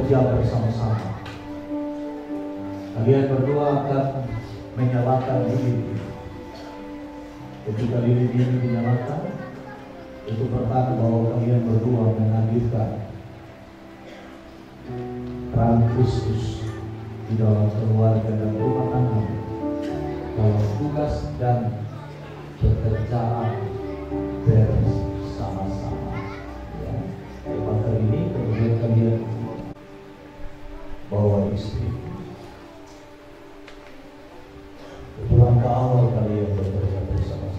bekerja bersama-sama. Kalian berdua akan menyalakan lilin. Ketika lilin ini dinyalakan, itu bertanda bahwa kalian berdua menghadirkan peran Kristus di dalam keluarga dan rumah tangga, dalam tugas dan pekerjaan bersama-sama. Ya, maka ini kemudian kalian bawa istri. Itu langkah awal kalian bekerja bersama-sama.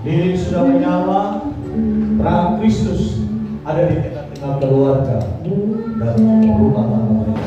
Lilin sudah menyala, terang Kristus ada di tengah-tengah keluarga dan rumah tangga mereka.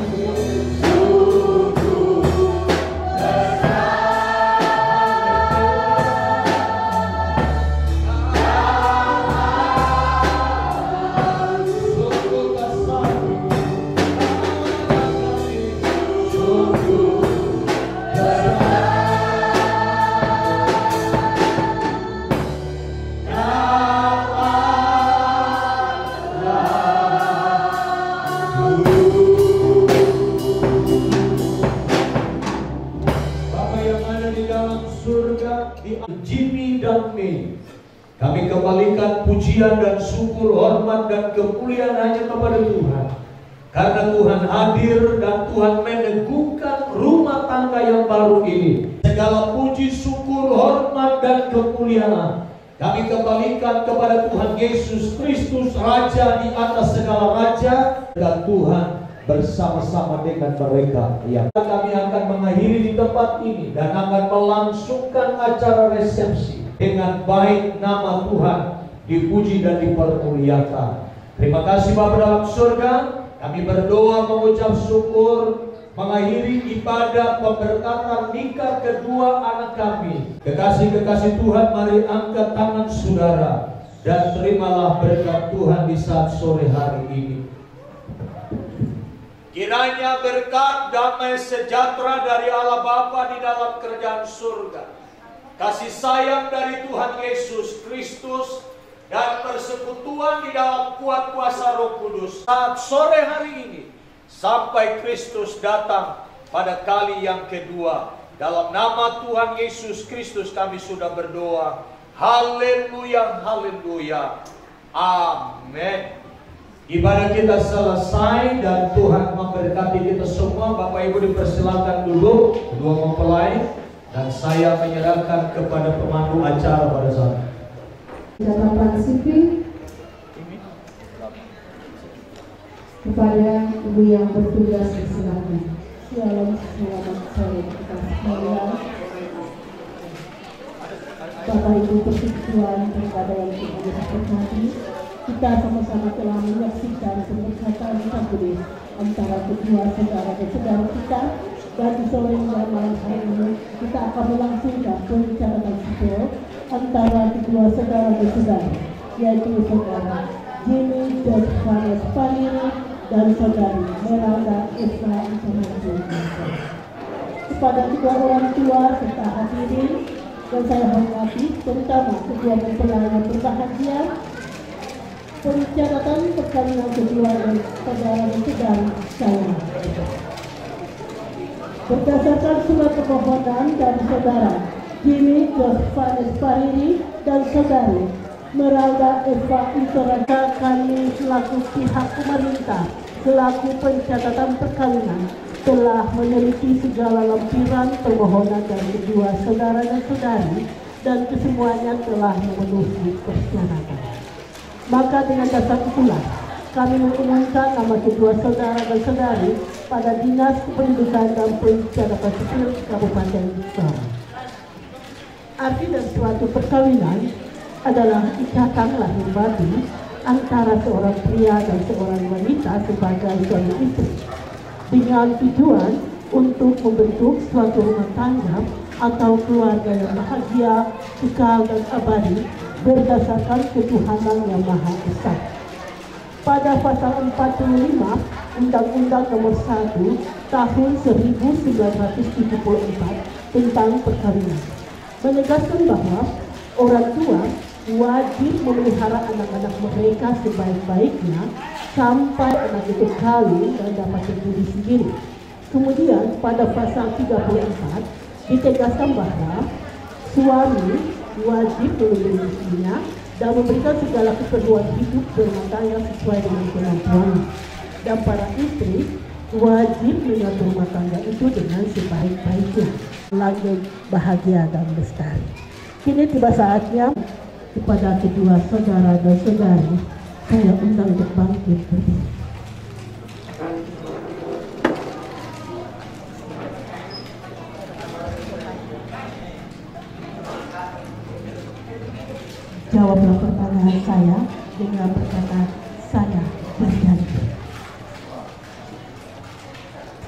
Jimmy dan Mei, kami kembalikan pujian dan syukur, hormat dan kemuliaan hanya kepada Tuhan, karena Tuhan hadir dan Tuhan meneguhkan rumah tangga yang baru ini. Segala puji, syukur, hormat dan kemuliaan kami kembalikan kepada Tuhan Yesus Kristus, Raja di atas segala raja, dan Tuhan bersama-sama dengan mereka yang kami akan mengakhiri di tempat ini dan akan melangsungkan acara resepsi dengan baik. Nama Tuhan dipuji dan dipermuliakan. Terima kasih Bapa dalam surga, kami berdoa mengucap syukur mengakhiri ibadah pemberkatan nikah kedua anak kami. Kekasih-kekasih Tuhan, mari angkat tangan saudara dan terimalah berkat Tuhan di saat sore hari ini. Kiranya berkat damai sejahtera dari Allah Bapa di dalam kerajaan surga, kasih sayang dari Tuhan Yesus Kristus, dan persekutuan di dalam kuat kuasa Roh Kudus saat sore hari ini sampai Kristus datang pada kali yang kedua. Dalam nama Tuhan Yesus Kristus kami sudah berdoa. Haleluya, haleluya. Amin. Ibadah kita selesai dan Tuhan memberkati kita semua. Bapak Ibu dipersilakan dulu kedua mempelai, dan saya menyerahkan kepada pemandu acara pada saat ini. Catatan sipil kepada ibu yang bertugas silakan. Shalom, selamat sore kita sekalian. Bapak Ibu persekutuan kepada yang kita berkati, kita sama-sama telah menyaksikan pemberkatan kudus antara kedua saudara dan saudara kita, dan di sore dan malam hari ini kita akan melangsungkan pembicaraan sipil antara kedua saudara dan saudara, yaitu saudara Jimmy Joshua Panini dan saudari Meralda Esra Isamati. Kepada kedua orang tua serta hadirin dan saya hormati, terutama kedua mempelai yang berbahagia, pencatatan perkawinan kedua dan saudara dan saudari saya. Berdasarkan surat permohonan dari saudara Jimmy Joshua Panini dan saudari Meralda Eva Isoraka, kami selaku pihak pemerintah selaku pencatatan perkawinan telah meneliti segala lampiran permohonan dari kedua saudara dan saudari, dan kesemuanya telah memenuhi persyaratan. Maka dengan dasar itulah kami mengumumkan nama kedua saudara dan saudari pada Dinas Kependudukan dan Pencatatan Sipil Kabupaten Sorong. Arti dan suatu perkawinan adalah ikatan lahir batin antara seorang pria dan seorang wanita sebagai suami istri. dengan tujuan untuk membentuk suatu rumah tangga atau keluarga yang bahagia, kekal dan abadi berdasarkan ketuhanan yang Maha Esa. Pada pasal 45 Undang-Undang Nomor 1 Tahun 1974 tentang perkawinan menegaskan bahwa orang tua wajib memelihara anak-anak mereka sebaik-baiknya sampai anak itu kawin dan dapat berdiri sendiri. Kemudian pada pasal 34 ditegaskan bahwa suami wajib melindungi istrinya dan memberikan segala keperluan hidup berumah tangga sesuai dengan kemampuannya. Dan para istri wajib mengatur rumah tangga itu dengan sebaik-baiknya, langgeng, bahagia dan lestari. Kini tiba saatnya kepada kedua saudara dan saudari saya undang untuk bangkit berdiri. Jawablah pertanyaan saya dengan berkata, saya berjanji.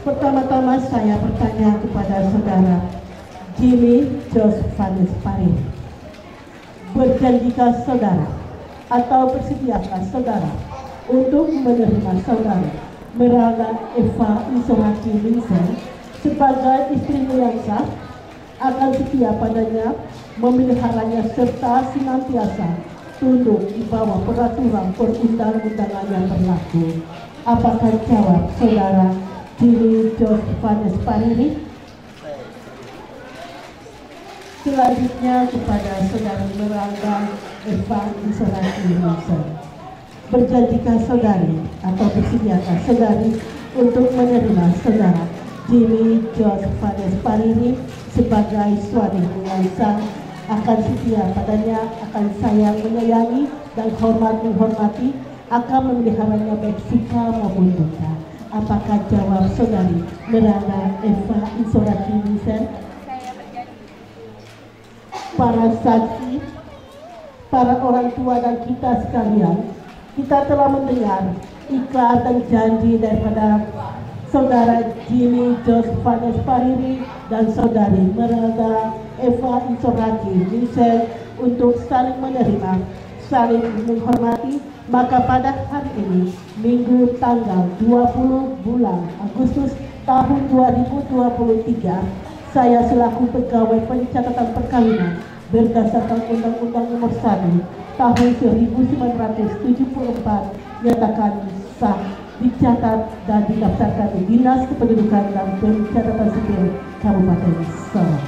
Pertama-tama saya bertanya kepada saudara Jimmy Josephanus Pariri. Berjanjikah saudara atau bersediakah saudara untuk menerima saudara Meralda Eva Isoraki Vincent sebagai istrinya yang sah, akan setia padanya, memeliharanya serta senantiasa tunduk di bawah peraturan perundang-undangan yang berlaku? Apakah jawab saudara Jimmy Josephanus Pariri? Selanjutnya kepada saudari Meralda Eva Isoraki Vincent. Berjanjikah saudari atau bersediakah saudari untuk menerima saudara Jimmy Josephanus Pariri sebagai suami yang sah, akan setia padanya, akan sayang menyayangi dan hormat menghormati, akan memeliharanya baik suka maupun duka? Apakah jawab saudari Meralda Eva Isoraki Vincent? Para saksi, para orang tua dan kita sekalian, kita telah mendengar ikrar dan janji daripada saudara Jimmy Josephanus Pariri dan saudari Meralda Eva Isoraki Vincent untuk saling menerima, saling menghormati. Maka pada hari ini, Minggu tanggal 20 bulan Agustus tahun 2023, saya selaku pegawai pencatatan perkawinan berdasarkan Undang-Undang Nomor 1 Tahun 1974 nyatakan sah, dicatat dan didaftarkan di Dinas Kependudukan dan Pencatatan Sipil Kabupaten Sorong.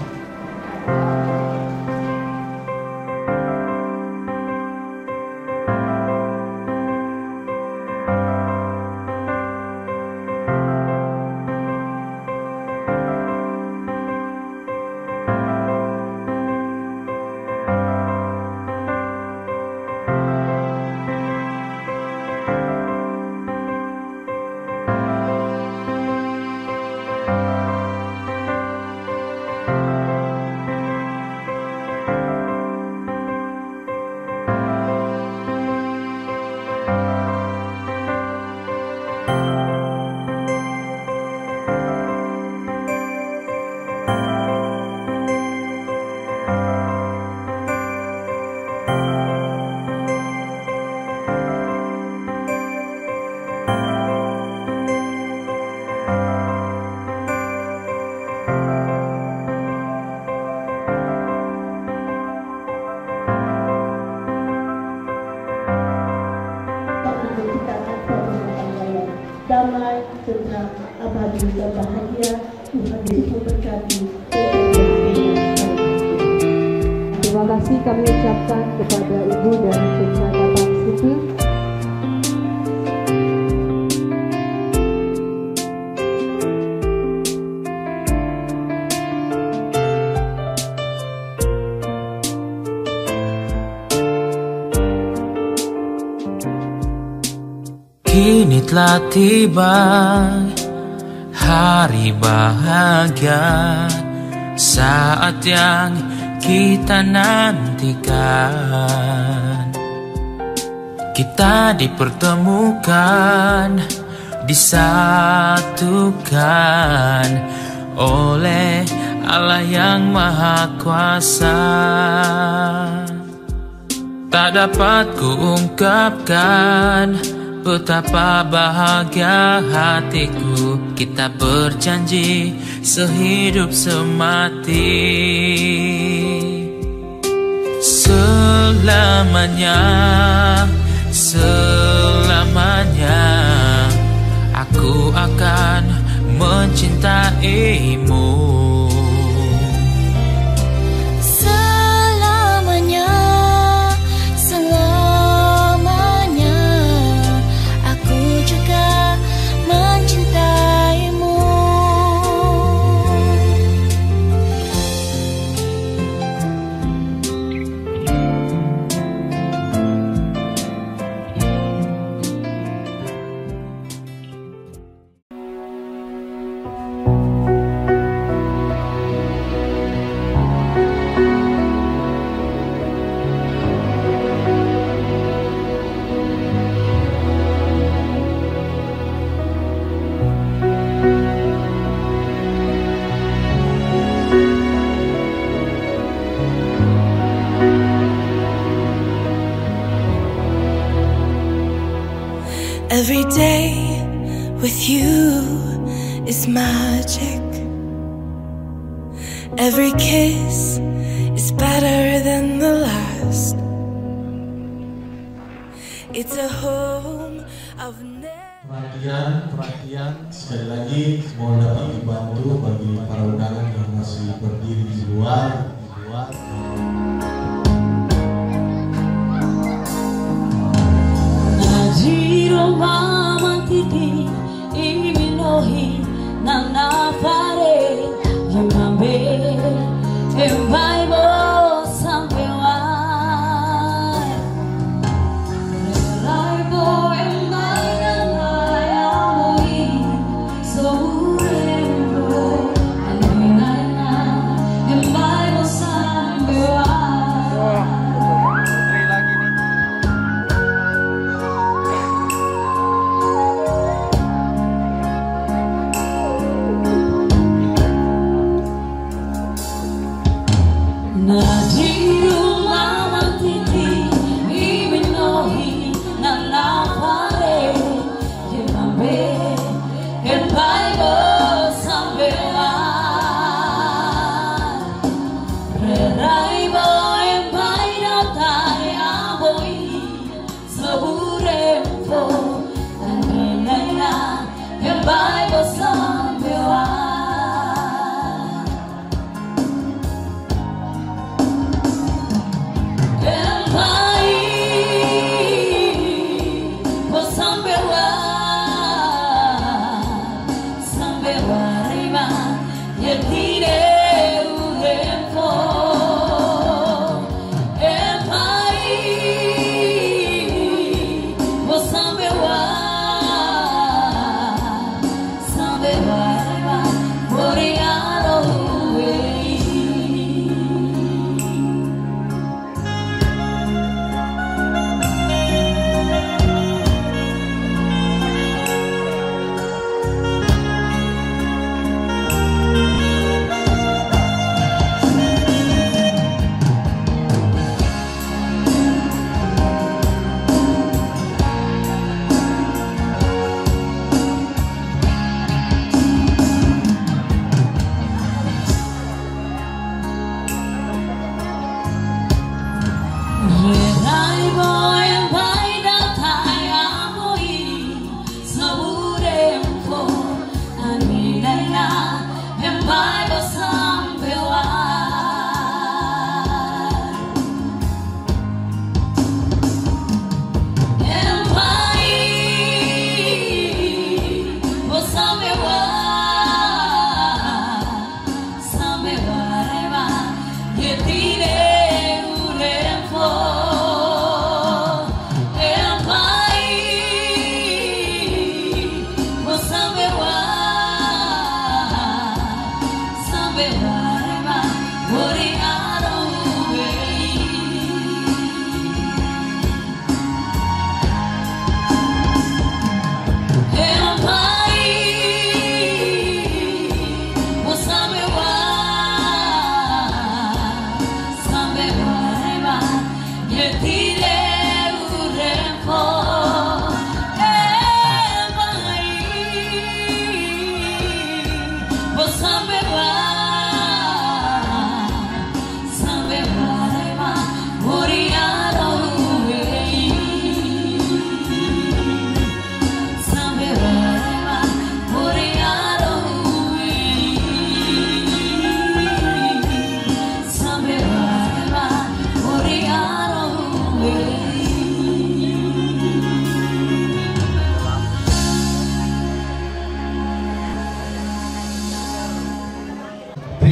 Damai, tentram, abadi dan bahagia. Tuhan Yesus memberkati. Terima kasih kami ucapkan kepada Ibu dari Pencatatan Sipil. Kini telah tiba hari bahagia, saat yang kita nantikan. Kita dipertemukan disatukan oleh Allah yang Maha Kuasa. Tak dapat kuungkapkan betapa bahagia hatiku. Kita berjanji sehidup semati, selamanya, selamanya aku akan mencintaimu. Selamanya, selamanya aku juga mencintaimu. Every day with you is magic. Every kiss is better than the last. It's a home of Perhatian, sekali lagi mohon dapat dibantu bagi para undangan yang masih berdiri di luar. Najiro mama titi iminohi nana pare yamambe embaimo sampewa raibo embaina yamoi sourembo anina embaimo sampewa. Najiro mama titi iminohi nana pare yamambe embaimo sampewa raibo embaina tayaboi saburempo anina embaimo sampewa.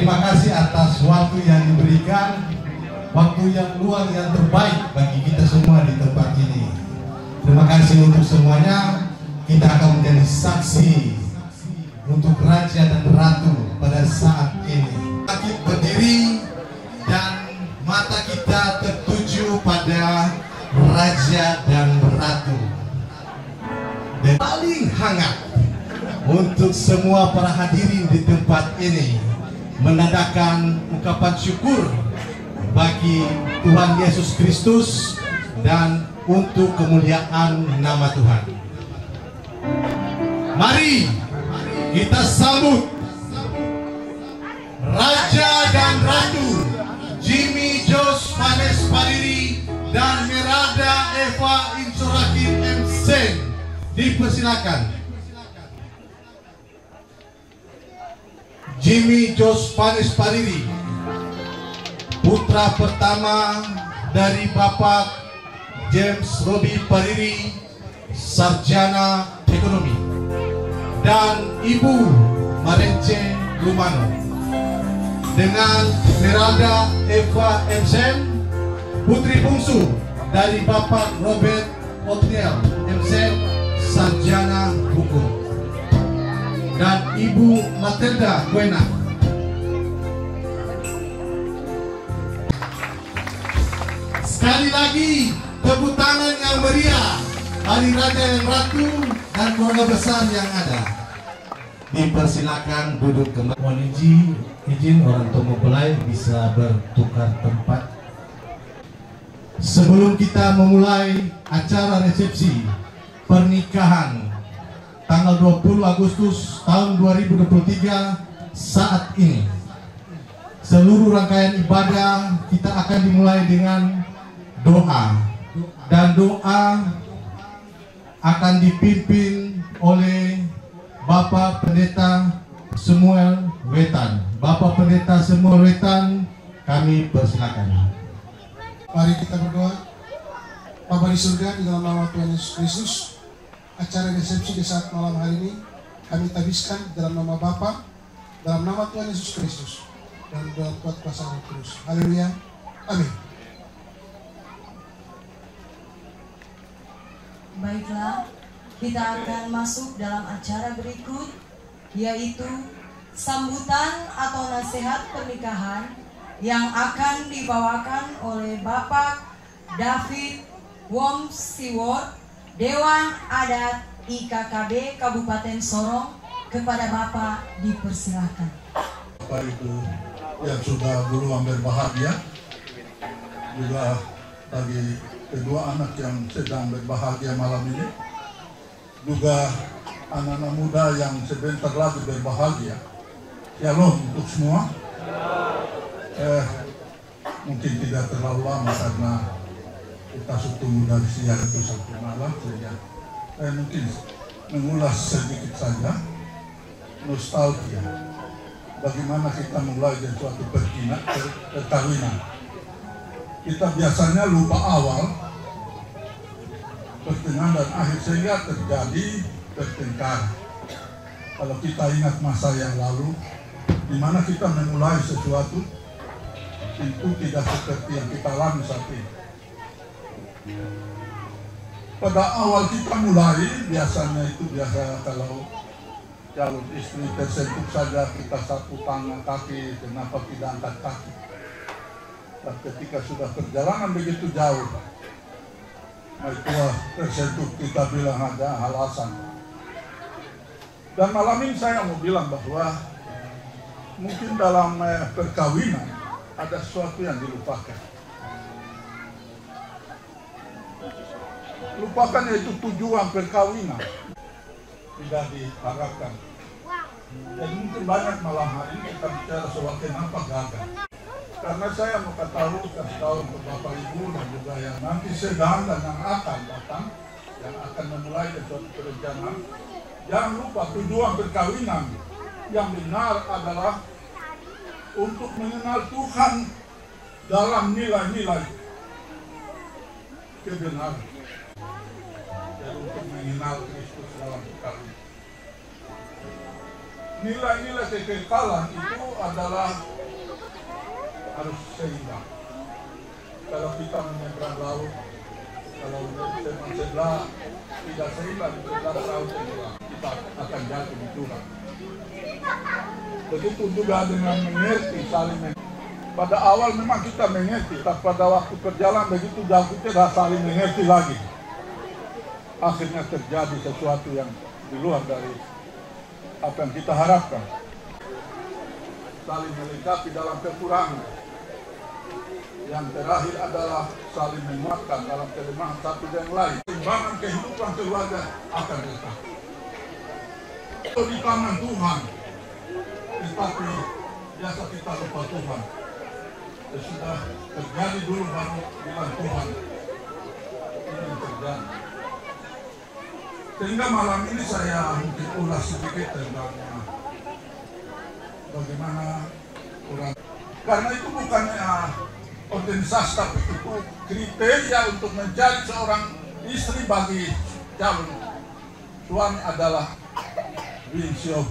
Terima kasih atas waktu yang diberikan, waktu yang luang yang terbaik bagi kita semua di tempat ini. Terima kasih untuk semuanya. Kita akan menjadi saksi untuk Raja dan Ratu pada saat ini. Kita berdiri dan mata kita tertuju pada Raja dan Ratu. Dan paling hangat untuk semua para hadirin di tempat ini menandakan ungkapan syukur bagi Tuhan Yesus Kristus dan untuk kemuliaan nama Tuhan. Mari kita sambut Raja dan Ratu Jimmy Jos Vanes Pariri dan Merada Eva Insurakin MC. Dipersilakan. Jimmy Jos Vanes Pariri, putra pertama dari Bapak James Robi Pariri, sarjana ekonomi, dan Ibu Marence Lumano, dengan Merada Eva MC, putri bungsu dari Bapak Robert Otniel MC, sarjana hukum, dan Ibu Matilda Guena. Sekali lagi tepuk tangan yang meriah bagi Raja dan Ratu dan keluarga besar yang ada. Dipersilakan duduk kembali. Mohon izin orang tua mempelai bisa bertukar tempat. Sebelum kita memulai acara resepsi pernikahan tanggal 20 Agustus tahun 2023 saat ini, seluruh rangkaian ibadah kita akan dimulai dengan doa, dan doa akan dipimpin oleh Bapak Pendeta Samuel Wetan. Bapak Pendeta Samuel Wetan, kami persilakan. Mari kita berdoa. Bapa di surga, di dalam nama Tuhan Yesus Kristus, acara resepsi di saat malam hari ini kami tabiskan dalam nama Bapa, dalam nama Tuhan Yesus Kristus, dan dalam kuat kuasa Roh Kudus. Haleluya. Amin. Baiklah, kita akan masuk dalam acara berikut, yaitu sambutan atau nasihat pernikahan yang akan dibawakan oleh Bapak David Wom Siwot, Dewan Adat IKKB Kabupaten Sorong. Kepada Bapak dipersilakan. Bapak Ibu yang sudah berulang berbahagia, juga bagi kedua anak yang sedang berbahagia malam ini, juga anak-anak muda yang sebentar lagi berbahagia. Shalom untuk semua. Mungkin tidak terlalu lama karena kita tunggu dari siang itu sampai malam saja. Mungkin mengulas sedikit saja nostalgia. Bagaimana kita mulai dari suatu perkawinan. Kita biasanya lupa awal, pertengahan dan akhir, sehingga terjadi pertengkaran. Kalau kita ingat masa yang lalu, di mana kita memulai sesuatu, itu tidak seperti yang kita alami saat ini. Pada awal kita mulai, biasanya itu kalau calon istri tersentuh saja kita sapu tangan kaki, kenapa tidak angkat kaki. Dan ketika sudah perjalanan begitu jauh, itu tersentuh, kita bilang ada alasan. Dan malam ini saya mau bilang bahwa mungkin dalam perkawinan ada sesuatu yang dilupakan. Lupakan yaitu tujuan perkawinan. Tidak diharapkan. Dan mungkin banyak malam hari ini kita bicara soal kenapa gagal. Karena saya mau kasih tahu untuk Bapak Ibu dan juga yang nanti sedang dan yang akan datang, yang akan memulai suatu perencanaan. Jangan lupa tujuan perkawinan yang benar adalah untuk mengenal Tuhan dalam nilai-nilai kebenaran. Dan untuk mengenal Kristus dalam perkawinan. nilai-nilai kekekalan itu adalah harus seimbang. Kalau kita menyeberang laut, kalau teman sebelah tidak seimbang, sebelah laut tenggelam, kita akan jatuh di jurang. Begitu juga dengan mengerti saling mengerti. Pada awal memang kita mengerti, tapi pada waktu berjalan begitu jauh kita dah saling mengerti lagi. Akhirnya terjadi sesuatu yang di luar dari apa yang kita harapkan. Saling melengkapi dalam kekurangan. Yang terakhir adalah saling menguatkan dalam kelemahan satu dan lain. Timbangan kehidupan keluarga akan tetap. Itu di tangan Tuhan. Tetapi biasa kita lupa Tuhan. Sudah terjadi dulu baru bilang Tuhan. Ini yang terjadi. Sehingga malam ini saya mungkin ulas sedikit tentang bagaimana orang. Karena itu bukannya organisasi, tapi itu kriteria untuk menjadi seorang istri bagi calon suami adalah winsyo.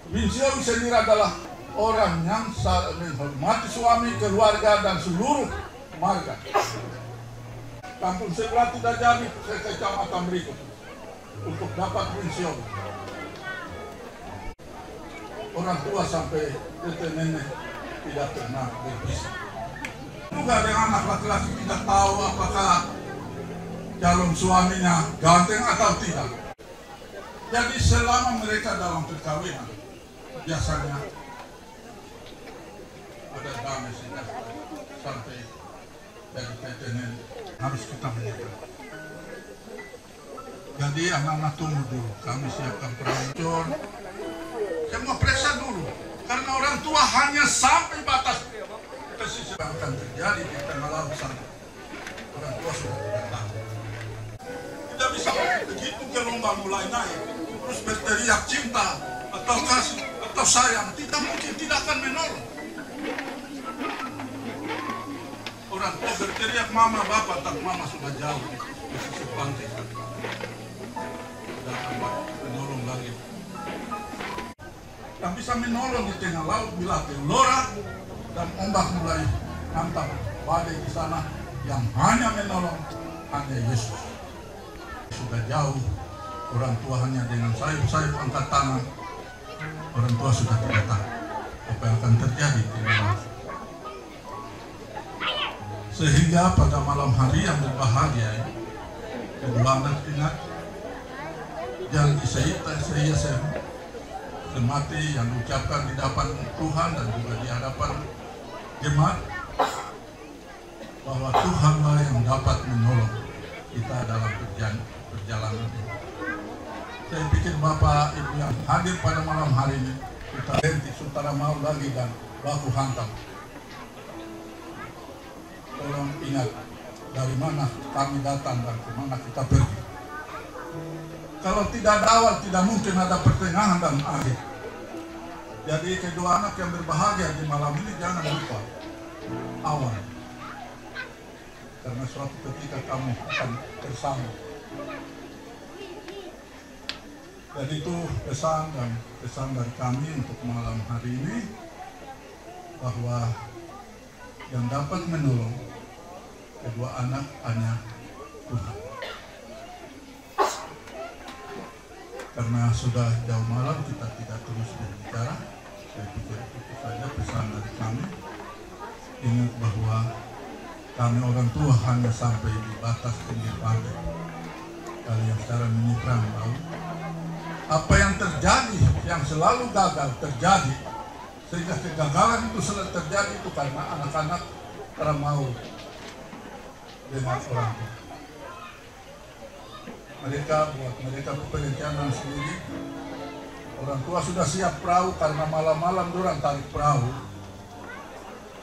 Winsyo sendiri adalah orang yang saling menghormati suami, keluarga, dan seluruh marga. Kampung sebelah tidak jadi kecamatan berikut untuk dapat pensiun. Orang tua sampai nenek tidak pernah berpisah. Juga dengan anak laki-laki tidak tahu apakah calon suaminya ganteng atau tidak. Jadi selama mereka dalam perkawinan, biasanya ada damai sejahtera sampai dari nenek. Harus kita menjaga. Jadi anak-anak tunggu dulu, kami siapkan peralatan. Semua periksa dulu, karena orang tua hanya sampai batas pesisir yang akan terjadi di tengah laut sana. Orang tua sudah tidak tahu. Tidak bisa begitu gelombang mulai naik, terus berteriak cinta atau kasih atau sayang, tidak mungkin, tidak akan menolong. Orang tua berteriak mama bapak, tapi mama sudah jauh di sisi pantai. Tidak akan menolong lagi. Yang bisa menolong di tengah laut bila gelora dan ombak mulai hantam badai di sana, yang hanya menolong hanya Yesus. Sudah jauh, orang tua hanya dengan sayup-sayup angkat tangan. Orang tua sudah tidak tahu apa yang akan terjadi di dalam. Sehingga pada malam hari yang berbahagia, kedua anak ingat janji saya semati yang diucapkan di hadapan Tuhan dan juga di hadapan jemaat, bahwa Tuhanlah yang dapat menolong kita dalam perjalanan ini. Saya pikir Bapak Ibu yang hadir pada malam hari ini, kita berhenti saudara mau lagi dan baku hantam. Tolong ingat dari mana kami datang dan kemana kita pergi. Kalau tidak ada awal, tidak mungkin ada pertengahan dan akhir. Jadi kedua anak yang berbahagia di malam ini jangan lupa awal. Karena suatu ketika kamu akan bersama. Jadi itu pesan dari kami untuk malam hari ini, bahwa yang dapat menolong kedua anak hanya Tuhan. Karena sudah jauh malam, kita tidak terus berbicara. Saya pikir itu saja pesan dari kami. Ingat bahwa kami orang tua hanya sampai di batas pinggir pantai. Kalian sekarang menyeberang laut. Apa yang terjadi, yang selalu gagal terjadi, sehingga kegagalan itu selalu terjadi itu karena anak-anak karena mau dengan orang tua. Mereka perencanaan sendiri. Orang tua sudah siap perahu karena malam-malam dorang tarik perahu.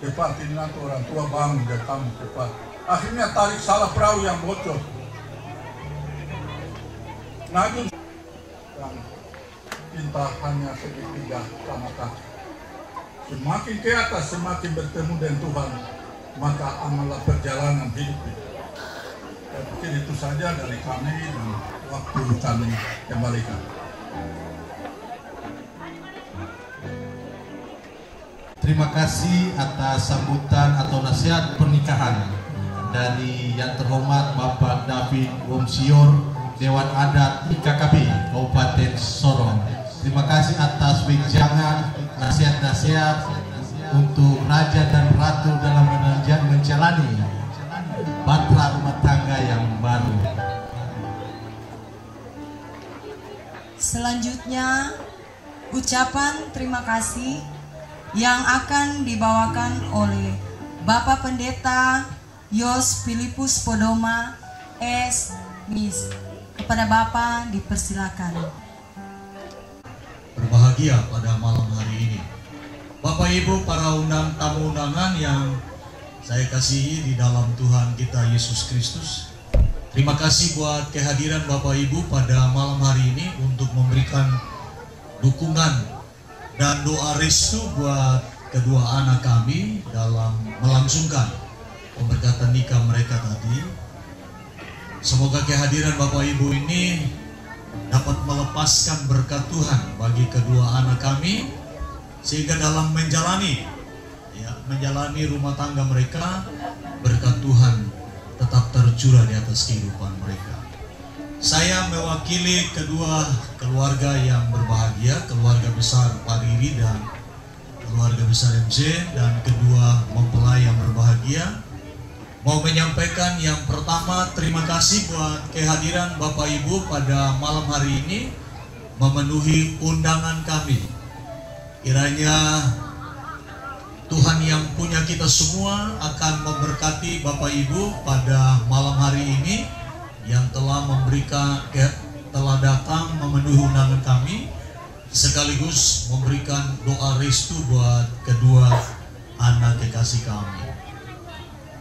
Cepat ini nanti orang tua bangun dan kamu cepat. Akhirnya tarik salah perahu yang bocor. Najun yang cinta hanya segitiga sama kaki. Semakin ke atas, semakin bertemu dengan Tuhan, maka amalah perjalanan hidup itu. Saya pikir itu saja dari kami dan waktu kami kembalikan. Terima kasih atas sambutan atau nasihat pernikahan dari yang terhormat Bapak David Womsior, Dewan Adat IKKB Kabupaten Sorong. Terima kasih atas wejangan nasihat-nasihat untuk raja dan ratu dalam menjalani bahtera rumah tangga yang baru. Selanjutnya, ucapan terima kasih yang akan dibawakan oleh Bapak Pendeta Yos Filipus Podoma S.Mis. Kepada Bapak dipersilakan. Berbahagia pada malam hari ini Bapak Ibu para tamu undangan yang saya kasihi di dalam Tuhan kita Yesus Kristus. Terima kasih buat kehadiran Bapak Ibu pada malam hari ini untuk memberikan dukungan dan doa restu buat kedua anak kami dalam melangsungkan pemberkatan nikah mereka tadi. Semoga kehadiran Bapak Ibu ini dapat melepaskan berkat Tuhan bagi kedua anak kami, sehingga dalam menjalani rumah tangga mereka, berkat Tuhan tetap tercurah di atas kehidupan mereka. Saya mewakili kedua keluarga yang berbahagia, keluarga besar Pak Riri dan keluarga besar MC, dan kedua mempelai yang berbahagia, mau menyampaikan yang pertama terima kasih buat kehadiran Bapak Ibu pada malam hari ini memenuhi undangan kami. Kiranya Tuhan yang punya kita semua akan memberkati Bapak Ibu pada malam hari ini yang telah datang memenuhi undangan kami, sekaligus memberikan doa restu buat kedua anak kekasih kami.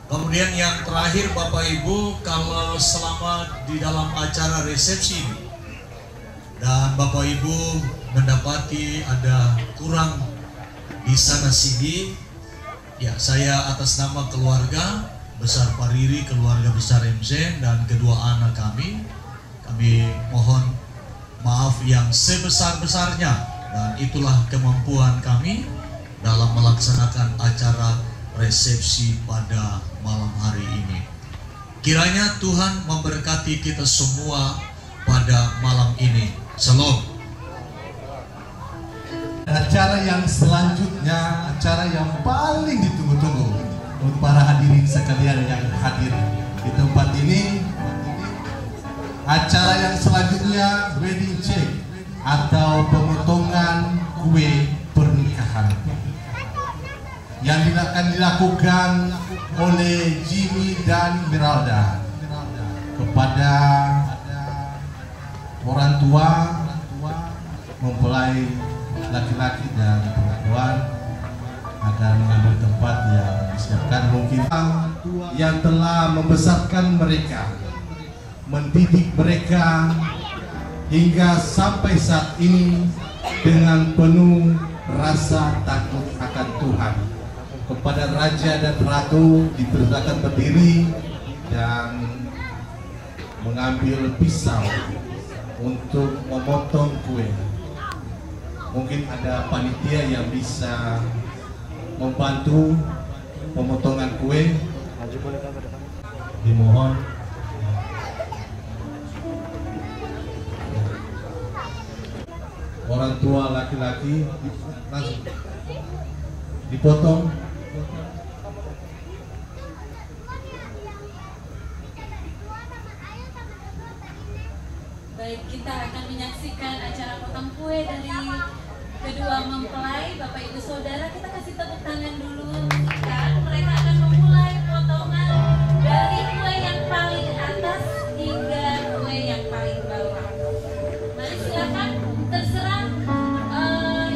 Kemudian yang terakhir Bapak Ibu, kalau selama di dalam acara resepsi ini dan Bapak Ibu mendapati ada kurang di sana sini, ya saya atas nama keluarga besar Pak Riri, keluarga besar MC dan kedua anak kami mohon maaf yang sebesar-besarnya, dan itulah kemampuan kami dalam melaksanakan acara resepsi pada malam hari ini. Kiranya Tuhan memberkati kita semua pada malam ini. Shalom. Acara yang selanjutnya, acara yang paling ditunggu-tunggu untuk para hadirin sekalian yang hadir di tempat ini. Acara yang selanjutnya wedding cake atau pemotongan kue pernikahan yang akan dilakukan oleh Jimmy dan Meralda kepada orang tua mempelai laki-laki dan perempuan akan mengambil tempat yang disiapkan. Mungkin yang telah membesarkan mereka, mendidik mereka hingga sampai saat ini dengan penuh rasa takut akan Tuhan. Kepada Raja dan Ratu dipersilakan berdiri dan mengambil pisau untuk memotong kue. Mungkin ada panitia yang bisa membantu pemotongan kue. Dimohon. Orang tua laki-laki langsung dipotong. Baik, kita akan menyaksikan acara potong kue dari kedua mempelai. Bapak Ibu Saudara, kita kasih tepuk tangan dulu. Dan mereka akan memulai potongan dari kue yang paling atas hingga kue yang paling bawah. Mari silakan, terserah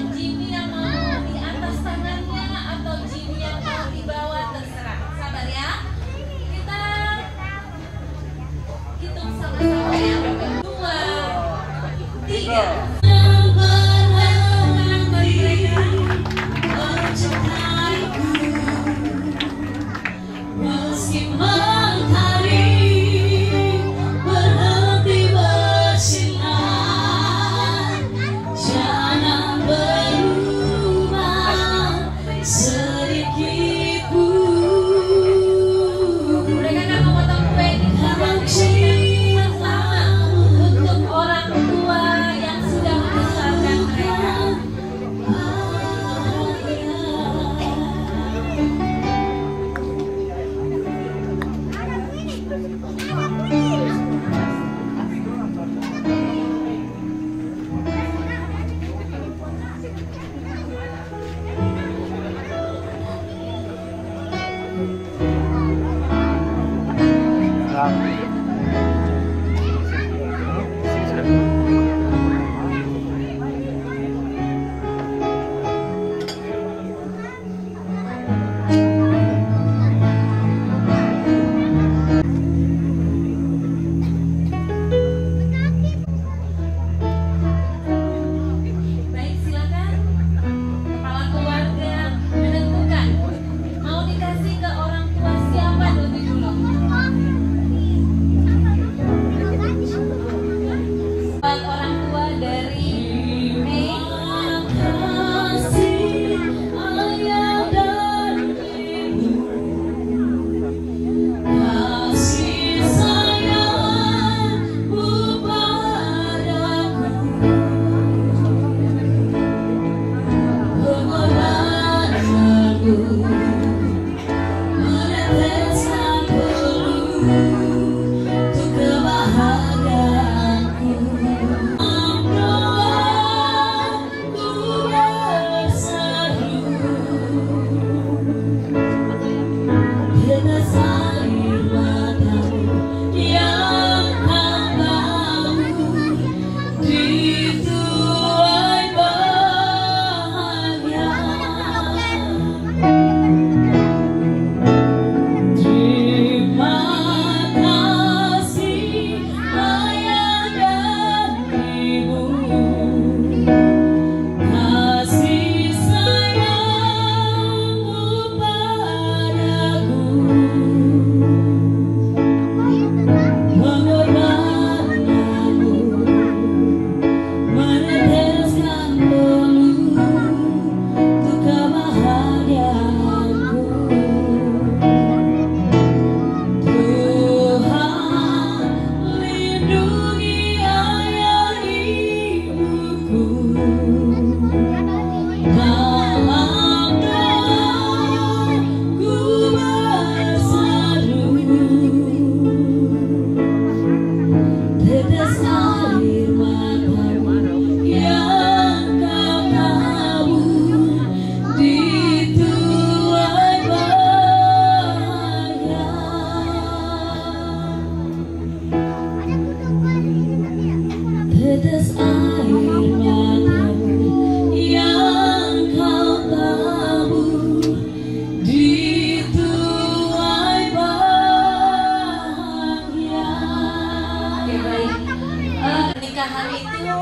Jimmy yang mau di atas tangannya atau Jimmy yang mau di bawah, terserah. Sabar ya. Kita hitung sama-sama ya. 2, 3. Pernikahan itu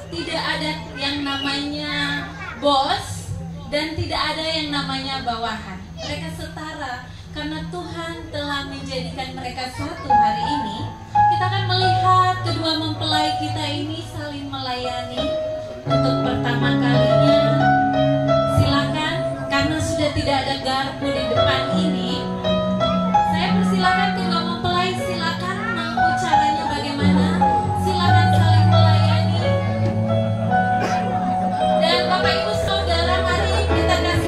tidak ada yang namanya bos dan tidak ada yang namanya bawahan. Mereka setara karena Tuhan telah menjadikan mereka satu hari ini. Kita akan melihat kedua mempelai kita ini saling melayani untuk pertama kalinya. Silakan, karena sudah tidak ada garpu di depan ini, saya persilakan kedua mempelai, silakan mau caranya bagaimana. Silakan saling melayani. Dan Bapak Ibu Saudara, mari kita kasih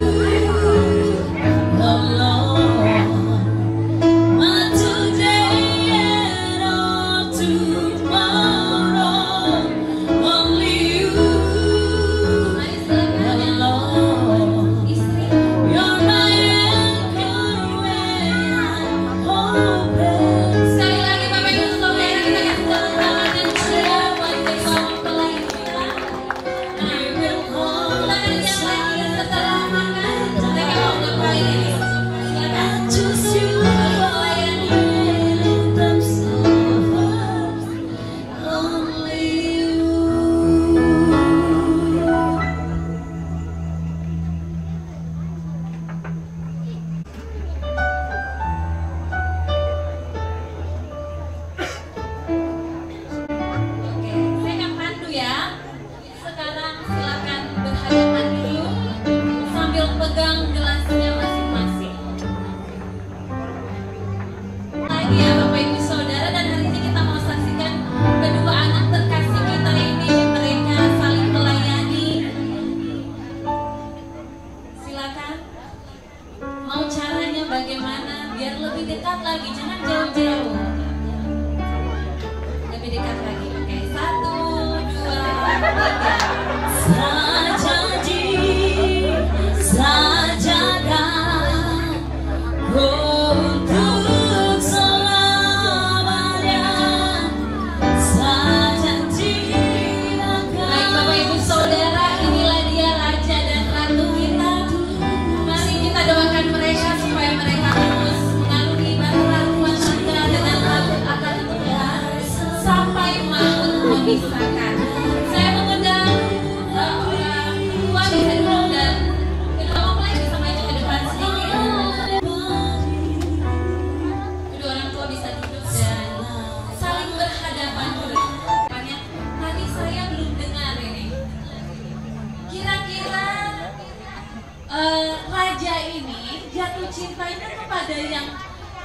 cintanya kepada yang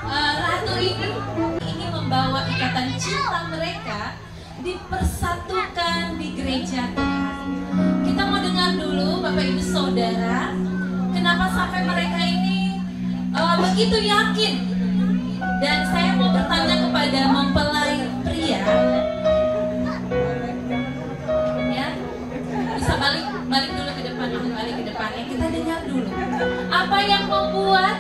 ratu ini membawa ikatan cinta mereka dipersatukan di gereja Tuhan. Kita mau dengar dulu Bapak Ibu Saudara, kenapa sampai mereka ini begitu yakin. Dan saya mau bertanya kepada mempelai pria, ya, bisa balik dulu ke depan, balik ke depannya. Kita dengar dulu apa yang membuat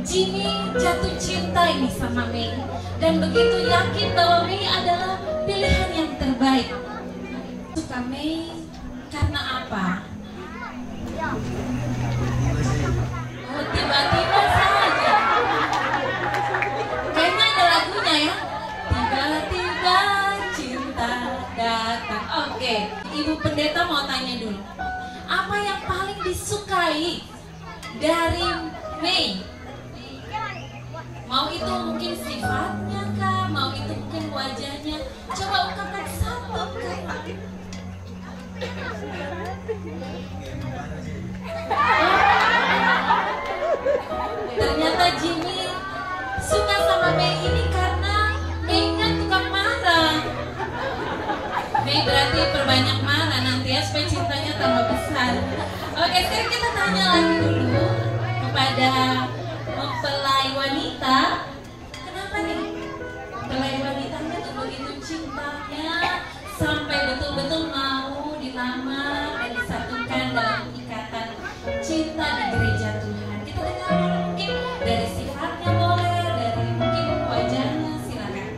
Jimmy jatuh cinta ini sama Mei dan begitu yakin bahwa Mei adalah pilihan yang terbaik. Suka Mei karena apa? Oh, tiba-tiba saja. Kayaknya ada lagunya ya. Tiba-tiba cinta datang. Oke, Ibu Pendeta mau tanya dulu. Apa yang paling disukai dari Mei? Mau itu mungkin sifatnya kah? Mau itu mungkin wajahnya? Coba ungkapkan satu kata. Ternyata Jimmy suka sama Mei ini karena Mei-nya tukang marah. Mei berarti perbanyak marah nanti ya supaya cintanya tambah besar. Oke, sekarang kita tanya lagi dulu kepada mempelai wanita. Kenapa nih mempelai wanitanya tuh begitu cintanya sampai betul-betul mau dilamar dan disatukan dalam ikatan cinta di gereja Tuhan? Kita dengar mungkin dari sifatnya boleh, dari mungkin wajahnya, silakan.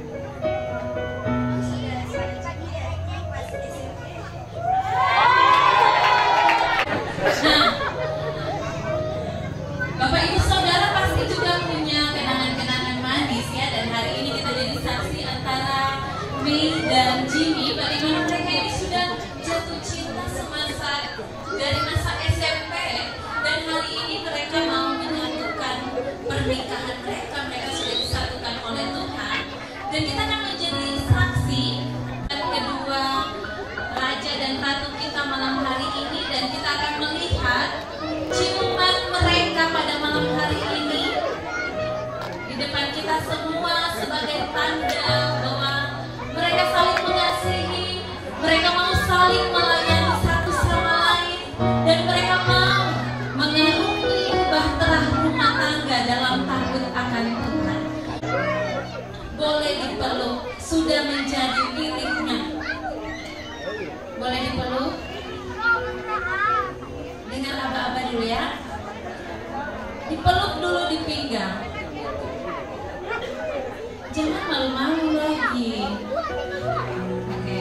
Nah, Bapak Ibu Saudara pasti juga punya kenangan-kenangan manis ya, dan hari ini kita jadi saksi antara Mei dan Jimmy bagaimana mereka ini sudah jatuh cinta semasa dari masa SMP, dan hari ini mereka mau menyatukan pernikahan mereka sudah disatukan oleh Tuhan, dan kita akan menjadi saksi dan kedua raja dan ratu kita malam hari ini, dan kita akan melihat ciuman mereka pada malam hari ini di depan kita semua sebagai tanda bahwa mereka saling mengasihi, mereka mau saling melayani satu sama lain, dan mereka mau mengarungi bahtera rumah tangga dalam takut akan Tuhan. Boleh dipeluk, sudah menjadi miliknya. Boleh dipeluk? Dengar aba-aba dulu ya. Dipeluk dulu di pinggang. Jangan malu-malu lagi. Oke.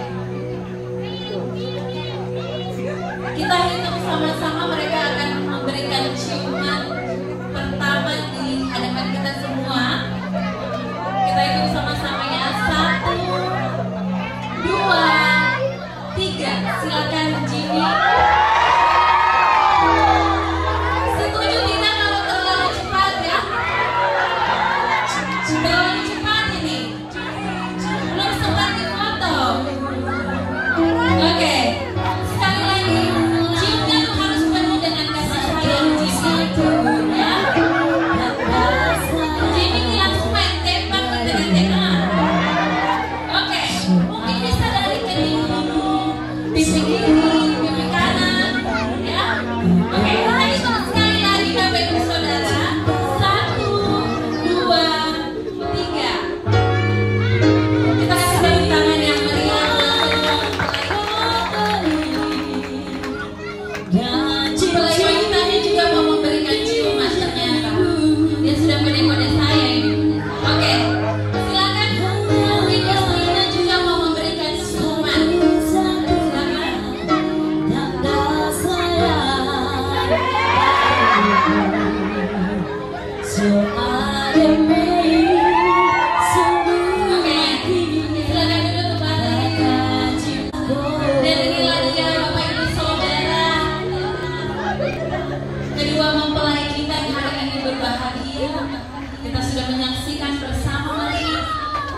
Kita hitung sama-sama, mereka akan memberikan ciuman pertama di hadapan kita semua. Kita hitung sama-sama ya. 1, 2, 3. Silakan Jimmy. Setuju tidak kalau terlalu cepat ya? Terlalu cepat ini. Belum sempat difoto. Oke. Sekali lagi, ciumnya tuh harus penuh dengan kasih sayang Jimmy. Ya. Jimmy ini langsung main tembak dengan Oke. Mungkin bisa dari kening, pipi kiri, pipi kanan, ya. Oke, kita hitung sekali lagi Bapak Ibu Saudara. 1, 2, 3. Kita kasih tepuk tangan yang meriah. Mempelai wanitanya juga mau memberikan ciuman ternyata. Dia sudah kode-kode saya ini. Oke, silakan. Mungkin istrinya juga mau memberikan ciuman. Silakan. Dan inilah dia Bapak Ibu Saudara, kedua mempelai kita yang hari ini berbahagia. Kita sudah menyaksikan bersama mereka.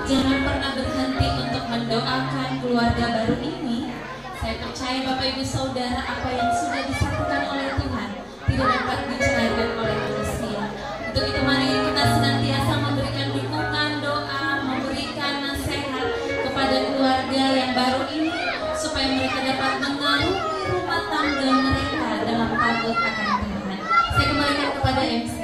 Jangan pernah berhenti untuk mendoakan keluarga baru ini. Saya percaya Bapak Ibu Saudara, apa yang sudah disatukan oleh Tuhan tidak dapat diceraikan oleh manusia. Untuk itu mari kita senantiasa memberikan dukungan, doa, memberikan nasihat kepada keluarga yang baru ini, supaya mereka dapat mengarungi rumah tangga mereka dalam takut akan Tuhan. Saya kembalikan kepada MC.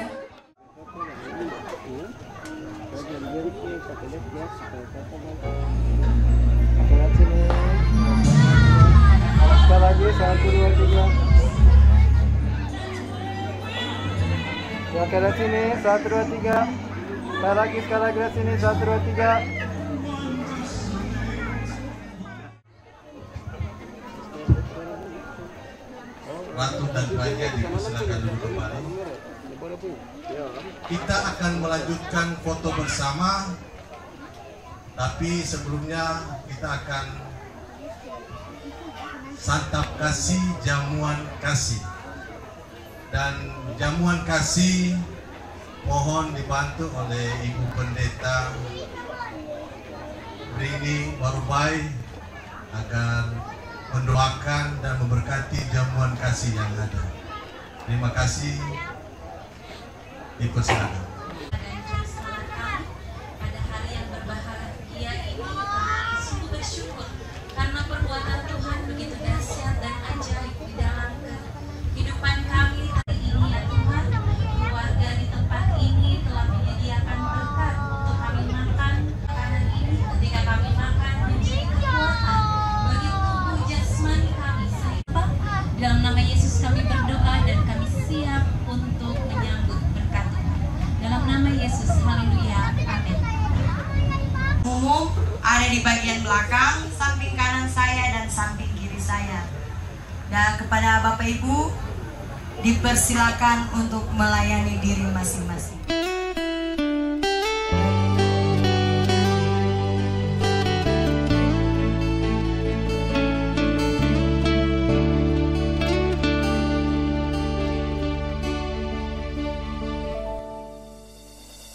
Sekali lagi, 1, 2, 3. Sekali lagi sini, 1, 2, 3. Sekali lagi sini, 1, 2, 3. Ratu dan Raja dipersilakan dulu kembali. Kita akan melanjutkan foto bersama, tapi sebelumnya kita akan santap kasih, jamuan kasih. Dan jamuan kasih mohon dibantu oleh Ibu Pendeta Rini Warubai agar mendoakan dan memberkati jamuan kasih yang ada. Terima kasih. Dipersilakan. Pada hari yang berbahagia ini kami sungguh bersyukur karena perbuatan Tuhan begitu dahsyat dan ajaib di dalam kehidupan kami. Yesus kami berdoa dan kami siap untuk menyambut berkat Tuhan. Dalam nama Yesus, haleluya, amin. Umum ada di bagian belakang, samping kanan saya dan samping kiri saya. Dan kepada Bapak Ibu dipersilakan untuk melayani diri masing-masing.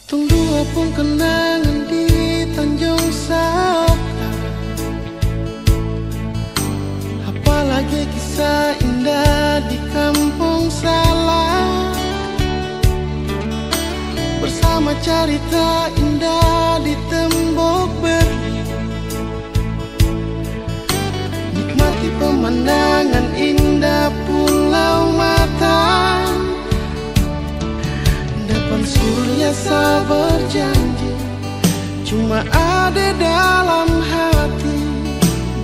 Tunggu apung kenangan di Tanjung Saka, apalagi kisah indah di Kampung Salak, bersama cerita indah di tembok beri, nikmati pemandangan indah Pulau Mata. Depan surya saya berjanji, cuma ada dalam hati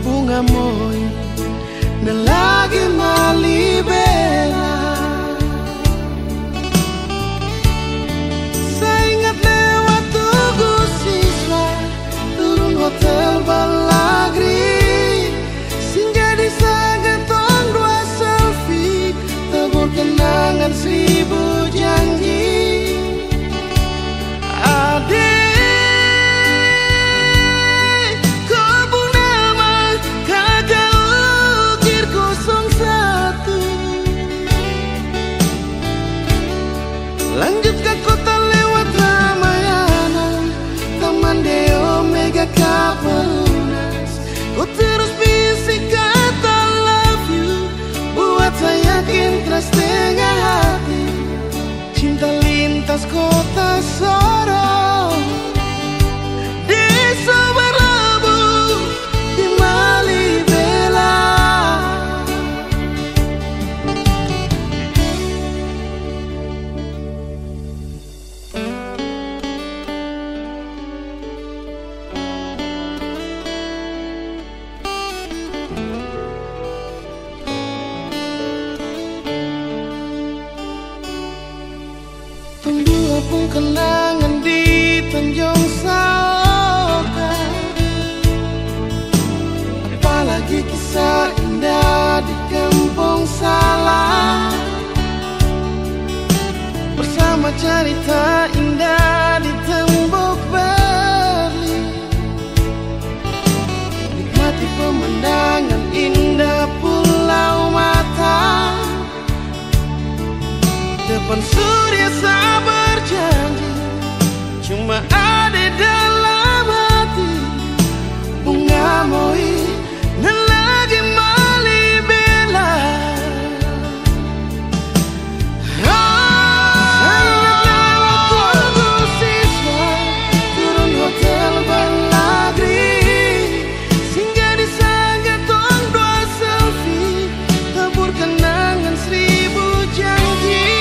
bunga moi dan lagi malibela. Saya ingat lewat Tugu Siswa, turun hotel Balagri, singgah di Sagetong dua selfie, tabur kenangan 1000 janji. Adik, kebun nama kakak ukir 01. Lanjut ke kota lewat Ramayana, Taman Deo Mega Kapelunas. Ku terus bisik kata love you, buat saya yakin terus tengah hati. Cinta lintas kota Sorong, desa berlabu di Malibela. Tunggu apung kenangan di Tanjung Saka, apalagi kisah indah di Kampung Salak, bersama cerita indah di tembok beri, nikmati pemandangan indah Pulau Mata. Depan surya saya berjanji, cuma ada dalam hati bunga moi dan lagi malibela. Saya ingat lewat Tugu Siswa, turun hotel Balagri, singgah di Sagetong dua selfie, tabur kenangan 1000 janji.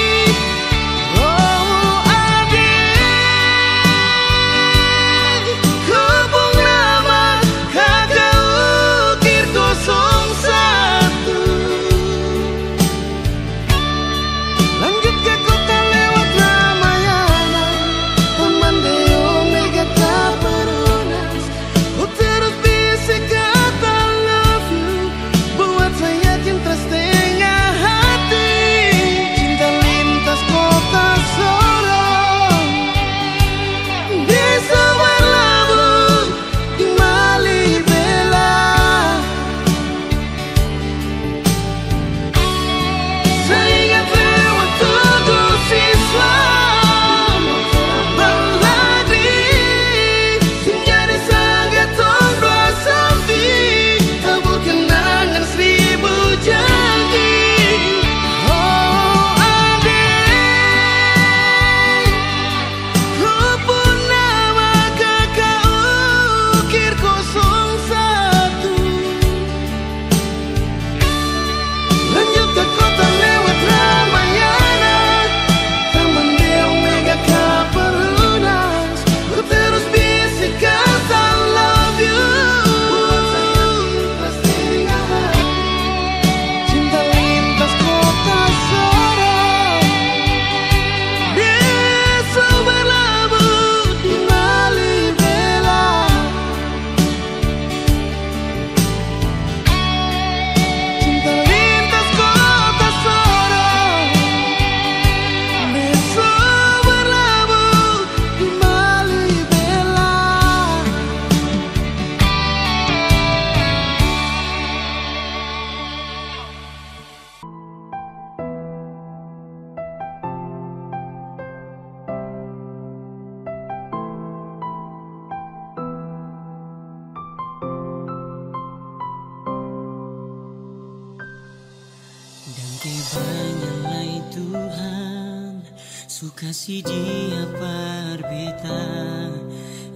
Kasih dia berbeda,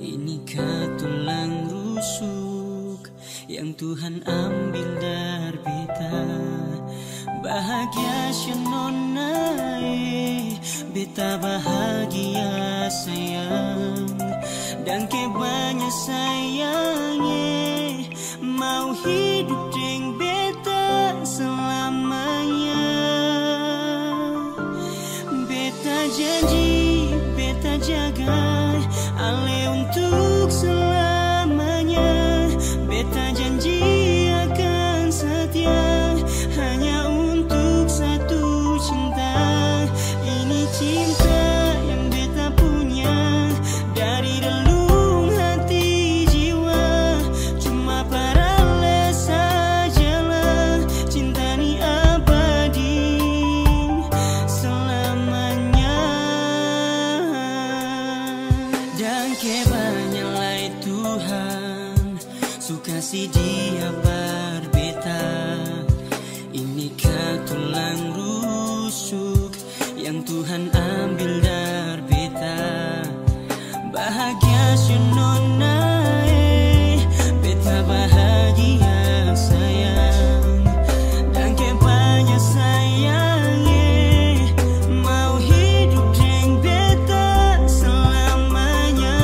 inikah tulang rusuk yang Tuhan ambil dari beta. Bahagia syenonai, beta bahagia sayang, dan kebanyak sayangnya mau hidup dengan beta selamanya. Janji, beta jaga ale untuk selamanya. Beta janji akan setia hanya untuk satu cinta. Ini cinta yang beta punya dari relung hati jiwa. Cuma paralel sajalah, cinta ni abadi selamanya. Dan kebanyaklah Tuhan sukasi dia berbeta, inikah tulang rusuk yang Tuhan ambil dari beta. Bahagia syenonai, beta bahagia sayang, dan kebanyak sayangnya mau hidup dengan beta selamanya.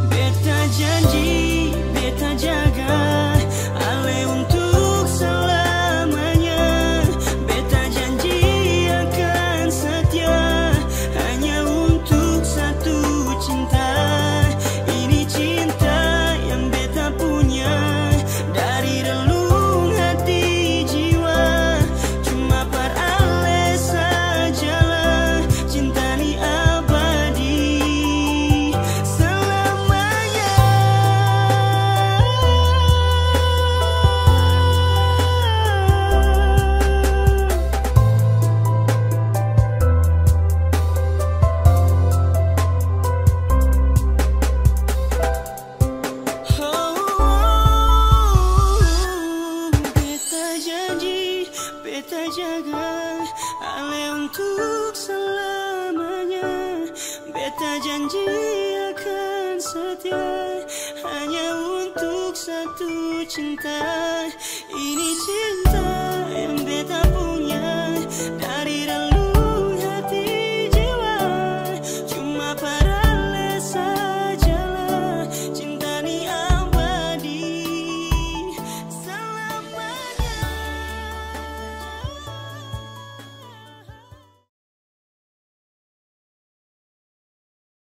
Beta janji, beta jaga ale untuk selamanya. Beta janji akan setia hanya untuk satu cinta. Ini cinta yang beta punya dari relung hati jiwa. Cuma paralel sajalah, cinta ni abadi selamanya. Beta janji, beta jaga ale untuk selamanya. Beta janji akan setia hanya untuk satu cinta. Ini cinta